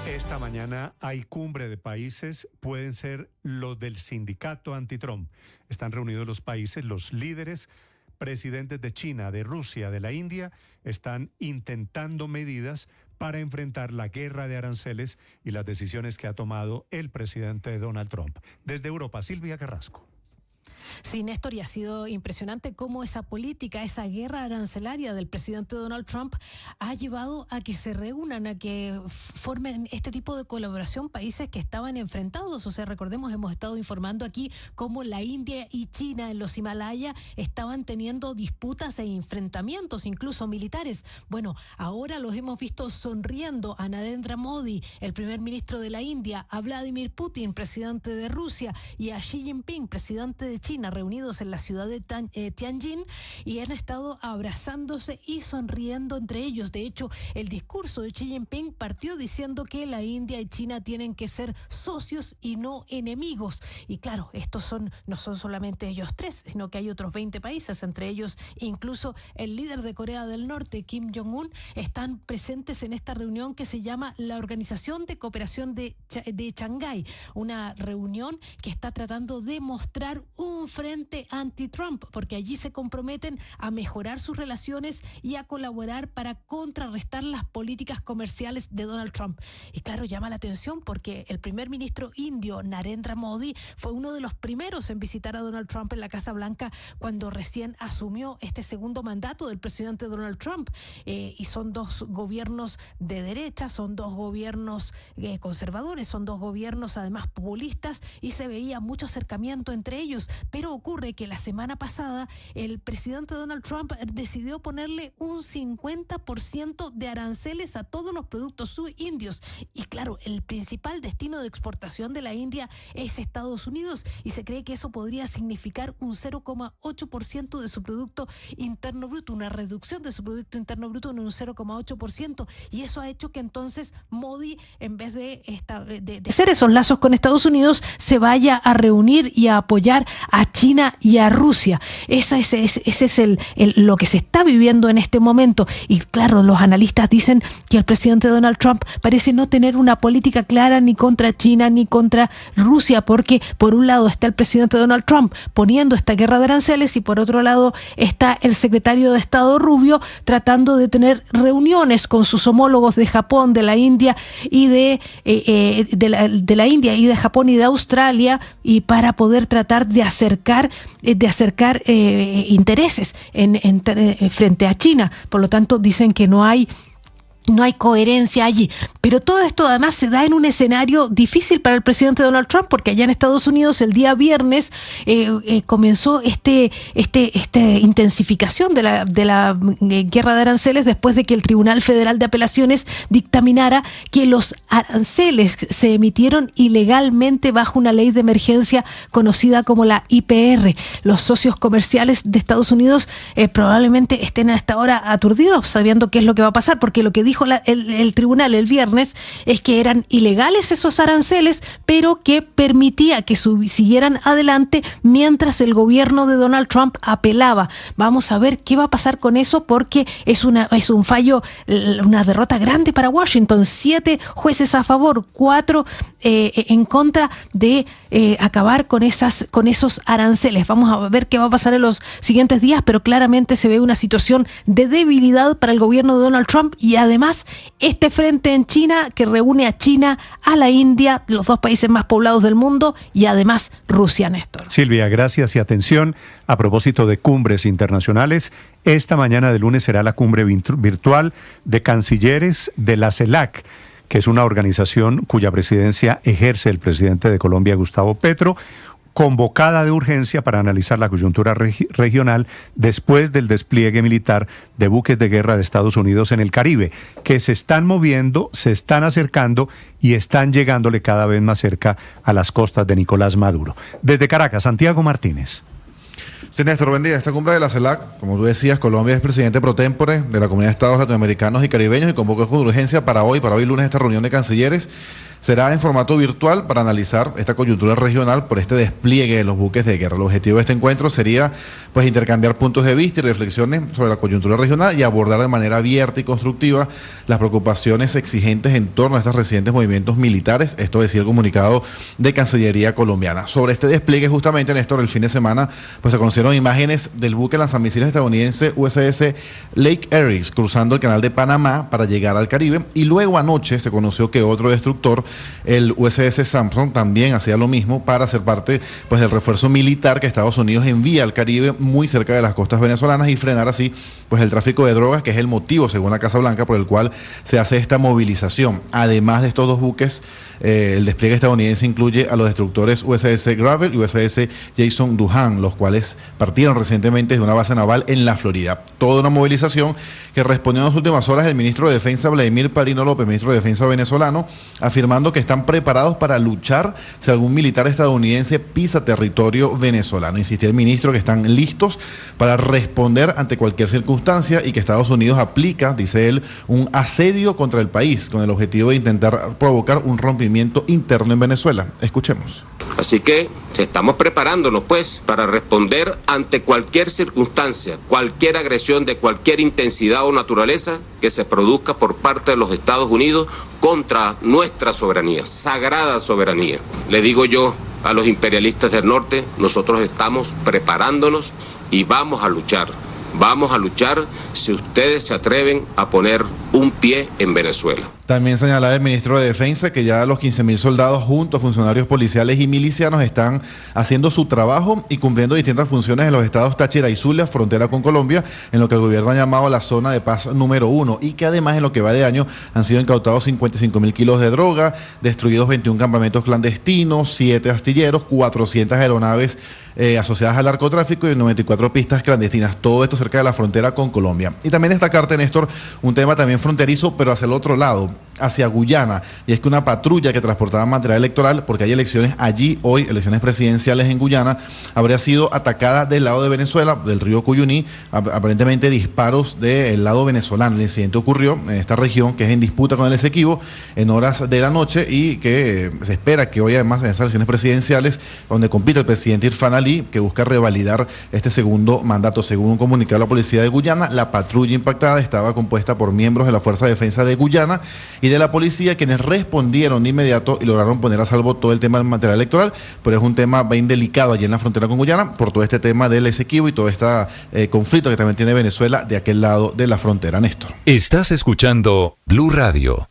Speaker 4: Esta mañana hay cumbre de países, pueden ser los del sindicato anti-Trump. Están reunidos los países, los líderes, presidentes de China, de Rusia, de la India, están intentando medidas para enfrentar la guerra de aranceles y las decisiones que ha tomado el presidente Donald Trump. Desde Europa, Silvia Carrasco.
Speaker 14: Sí, Néstor, y ha sido impresionante cómo esa política, esa guerra arancelaria del presidente Donald Trump ha llevado a que se reúnan, a que formen este tipo de colaboración países que estaban enfrentados. O sea, recordemos, hemos estado informando aquí cómo la India y China en los Himalaya estaban teniendo disputas e enfrentamientos, incluso militares. Bueno, ahora los hemos visto sonriendo a Narendra Modi, el primer ministro de la India, a Vladimir Putin, presidente de Rusia, y a Xi Jinping, presidente de China, reunidos en la ciudad de Tianjin, y han estado abrazándose y sonriendo entre ellos. De hecho, el discurso de Xi Jinping partió diciendo que la India y China tienen que ser socios y no enemigos. Y claro, estos no son solamente ellos tres, sino que hay otros 20 países, entre ellos incluso el líder de Corea del Norte, Kim Jong-un, están presentes en esta reunión que se llama la Organización de Cooperación de Shanghái, una reunión que está tratando de mostrar un frente anti-Trump, porque allí se comprometen a mejorar sus relaciones y a colaborar para contrarrestar las políticas comerciales de Donald Trump. Y claro, llama la atención porque el primer ministro indio, Narendra Modi, fue uno de los primeros en visitar a Donald Trump en la Casa Blanca cuando recién asumió este segundo mandato del presidente Donald Trump. Y son dos gobiernos de derecha, son dos gobiernos conservadores, son dos gobiernos además populistas, y se veía mucho acercamiento entre ellos. Pero ocurre que la semana pasada el presidente Donald Trump decidió ponerle un 50% de aranceles a todos los productos indios. Y claro, el principal destino de exportación de la India es Estados Unidos, y se cree que eso podría significar un 0,8% de su Producto Interno Bruto, una reducción de su Producto Interno Bruto en un 0,8%. Y eso ha hecho que entonces Modi, en vez de hacer esos lazos con Estados Unidos, se vaya a reunir y a apoyar a China y a Rusia. Ese es lo que se está viviendo en este momento. Y claro, los analistas dicen que el presidente Donald Trump parece no tener una política clara ni contra China ni contra Rusia, porque por un lado está el presidente Donald Trump poniendo esta guerra de aranceles, y por otro lado está el secretario de Estado Rubio tratando de tener reuniones con sus homólogos de Japón, de la India y de la India y de Japón y de Australia, y para poder tratar de acercar intereses frente a China. Por lo tanto, dicen que no hay coherencia allí. Pero todo esto además se da en un escenario difícil para el presidente Donald Trump, porque allá en Estados Unidos el día viernes comenzó esta intensificación de la guerra de aranceles, después de que el Tribunal Federal de Apelaciones dictaminara que los aranceles se emitieron ilegalmente bajo una ley de emergencia conocida como la IPR. Los socios comerciales de Estados Unidos probablemente estén hasta ahora aturdidos sabiendo qué es lo que va a pasar, porque lo que dijo dijo el tribunal el viernes es que eran ilegales esos aranceles, pero que permitía que siguieran adelante mientras el gobierno de Donald Trump apelaba. Vamos a ver qué va a pasar con eso, porque es un fallo, una derrota grande para Washington. 7 jueces a favor, 4 en contra de acabar con esos aranceles. Vamos a ver qué va a pasar en los siguientes días, pero claramente se ve una situación de debilidad para el gobierno de Donald Trump, y además este frente en China que reúne a China, a la India, los 2 países más poblados del mundo, y además Rusia, Néstor.
Speaker 4: Silvia, gracias y atención. A propósito de cumbres internacionales, esta mañana de lunes será la cumbre virtual de cancilleres de la CELAC, que es una organización cuya presidencia ejerce el presidente de Colombia, Gustavo Petro, convocada de urgencia para analizar la coyuntura regional después del despliegue militar de buques de guerra de Estados Unidos en el Caribe, que se están moviendo, se están acercando y están llegándole cada vez más cerca a las costas de Nicolás Maduro. Desde Caracas, Santiago Martínez.
Speaker 35: Sí, Néstor, buen día. Esta cumbre de la CELAC, como tú decías, Colombia es presidente pro tempore de la Comunidad de Estados Latinoamericanos y Caribeños y convocó con urgencia para hoy lunes, esta reunión de cancilleres. Será en formato virtual para analizar esta coyuntura regional por este despliegue de los buques de guerra. El objetivo de este encuentro sería pues intercambiar puntos de vista y reflexiones sobre la coyuntura regional y abordar de manera abierta y constructiva las preocupaciones exigentes en torno a estos recientes movimientos militares. Esto decía el comunicado de Cancillería colombiana. Sobre este despliegue, justamente, Néstor, el fin de semana pues se conocieron imágenes del buque lanzamisiles estadounidense USS Lake Erie cruzando el canal de Panamá para llegar al Caribe, y luego anoche se conoció que otro destructor, el USS Samson, también hacía lo mismo para ser parte pues del refuerzo militar que Estados Unidos envía al Caribe muy cerca de las costas venezolanas y frenar así pues el tráfico de drogas, que es el motivo, según la Casa Blanca, por el cual se hace esta movilización. Además de estos 2 buques, el despliegue estadounidense incluye a los destructores USS Gravel y USS Jason Duhan, los cuales partieron recientemente de una base naval en la Florida. Toda una movilización que respondió en las últimas horas el ministro de Defensa, Vladimir Palino López, ministro de Defensa venezolano, afirmando que están preparados para luchar si algún militar estadounidense pisa territorio venezolano. Insistió el ministro que están listos para responder ante cualquier circunstancia y que Estados Unidos aplica, dice él, un asedio contra el país con el objetivo de intentar provocar un rompimiento interno en Venezuela. Escuchemos.
Speaker 15: Así que estamos preparándonos pues para responder ante cualquier circunstancia, cualquier agresión de cualquier intensidad o naturaleza que se produzca por parte de los Estados Unidos contra nuestra soberanía, sagrada soberanía. Le digo yo a los imperialistas del norte, nosotros estamos preparándonos y vamos a luchar. Vamos a luchar si ustedes se atreven a poner un pie en Venezuela.
Speaker 35: También señalaba el ministro de Defensa que ya los 15.000 soldados junto a funcionarios policiales y milicianos están haciendo su trabajo y cumpliendo distintas funciones en los estados Táchira y Zulia, frontera con Colombia, en lo que el gobierno ha llamado la zona de paz número 1, y que además en lo que va de año han sido incautados 55.000 kilos de droga, destruidos 21 campamentos clandestinos, 7 astilleros, 400 aeronaves asociadas al narcotráfico y 94 pistas clandestinas, todo esto cerca de la frontera con Colombia. Y también destacarte, Néstor, un tema también fronterizo, pero hacia el otro lado, hacia Guyana, y es que una patrulla que transportaba material electoral, porque hay elecciones allí hoy, elecciones presidenciales en Guyana, habría sido atacada del lado de Venezuela, del río Cuyuní, aparentemente disparos del lado venezolano. El incidente ocurrió en esta región que es en disputa con el Esequibo en horas de la noche, y que se espera que hoy, además, en esas elecciones presidenciales donde compite el presidente Irfan Ali, que busca revalidar este segundo mandato. Según un comunicado de la policía de Guyana, la patrulla impactada estaba compuesta por miembros de la Fuerza de Defensa de Guyana y de la policía, quienes respondieron de inmediato y lograron poner a salvo todo el tema del material electoral, pero es un tema bien delicado allí en la frontera con Guyana por todo este tema del Esequibo y todo este conflicto que también tiene Venezuela de aquel lado de la frontera. Néstor.
Speaker 22: Estás escuchando Blue Radio.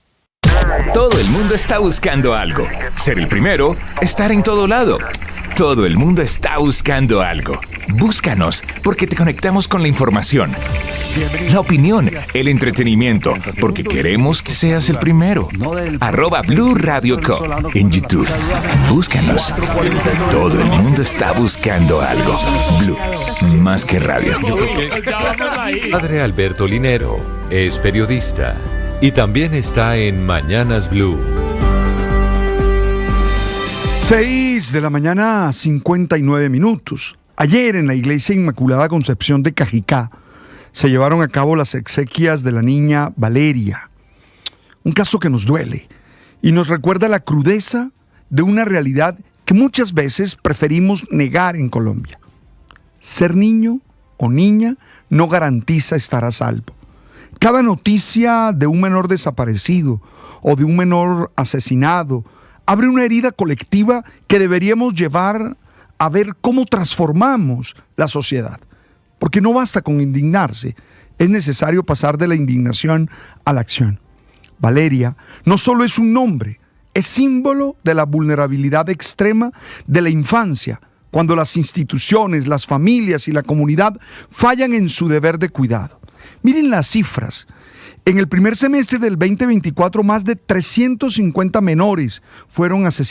Speaker 1: Todo el mundo está buscando algo. Ser el primero, estar en todo lado. Todo el mundo está buscando algo. Búscanos, porque te conectamos con la información, la opinión, el entretenimiento, porque queremos que seas el primero. @Blue Radio Co. en YouTube. Búscanos. Todo el mundo está buscando algo. Blue, más que radio.
Speaker 22: Padre Alberto Linero es periodista y también está en Mañanas Blue.
Speaker 12: 6 de la mañana, 59 minutos. Ayer en la Iglesia Inmaculada Concepción de Cajicá se llevaron a cabo las exequias de la niña Valeria. un caso que nos duele y nos recuerda la crudeza de una realidad que muchas veces preferimos negar en Colombia. Ser niño o niña no garantiza estar a salvo. Cada noticia de un menor desaparecido o de un menor asesinado abre una herida colectiva que deberíamos llevar a ver cómo transformamos la sociedad. Porque no basta con indignarse, es necesario pasar de la indignación a la acción. Valeria no solo es un nombre, es símbolo de la vulnerabilidad extrema de la infancia, cuando las instituciones, las familias y la comunidad fallan en su deber de cuidado. Miren las cifras. En el primer semestre del 2024, más de 350 menores fueron asesinados.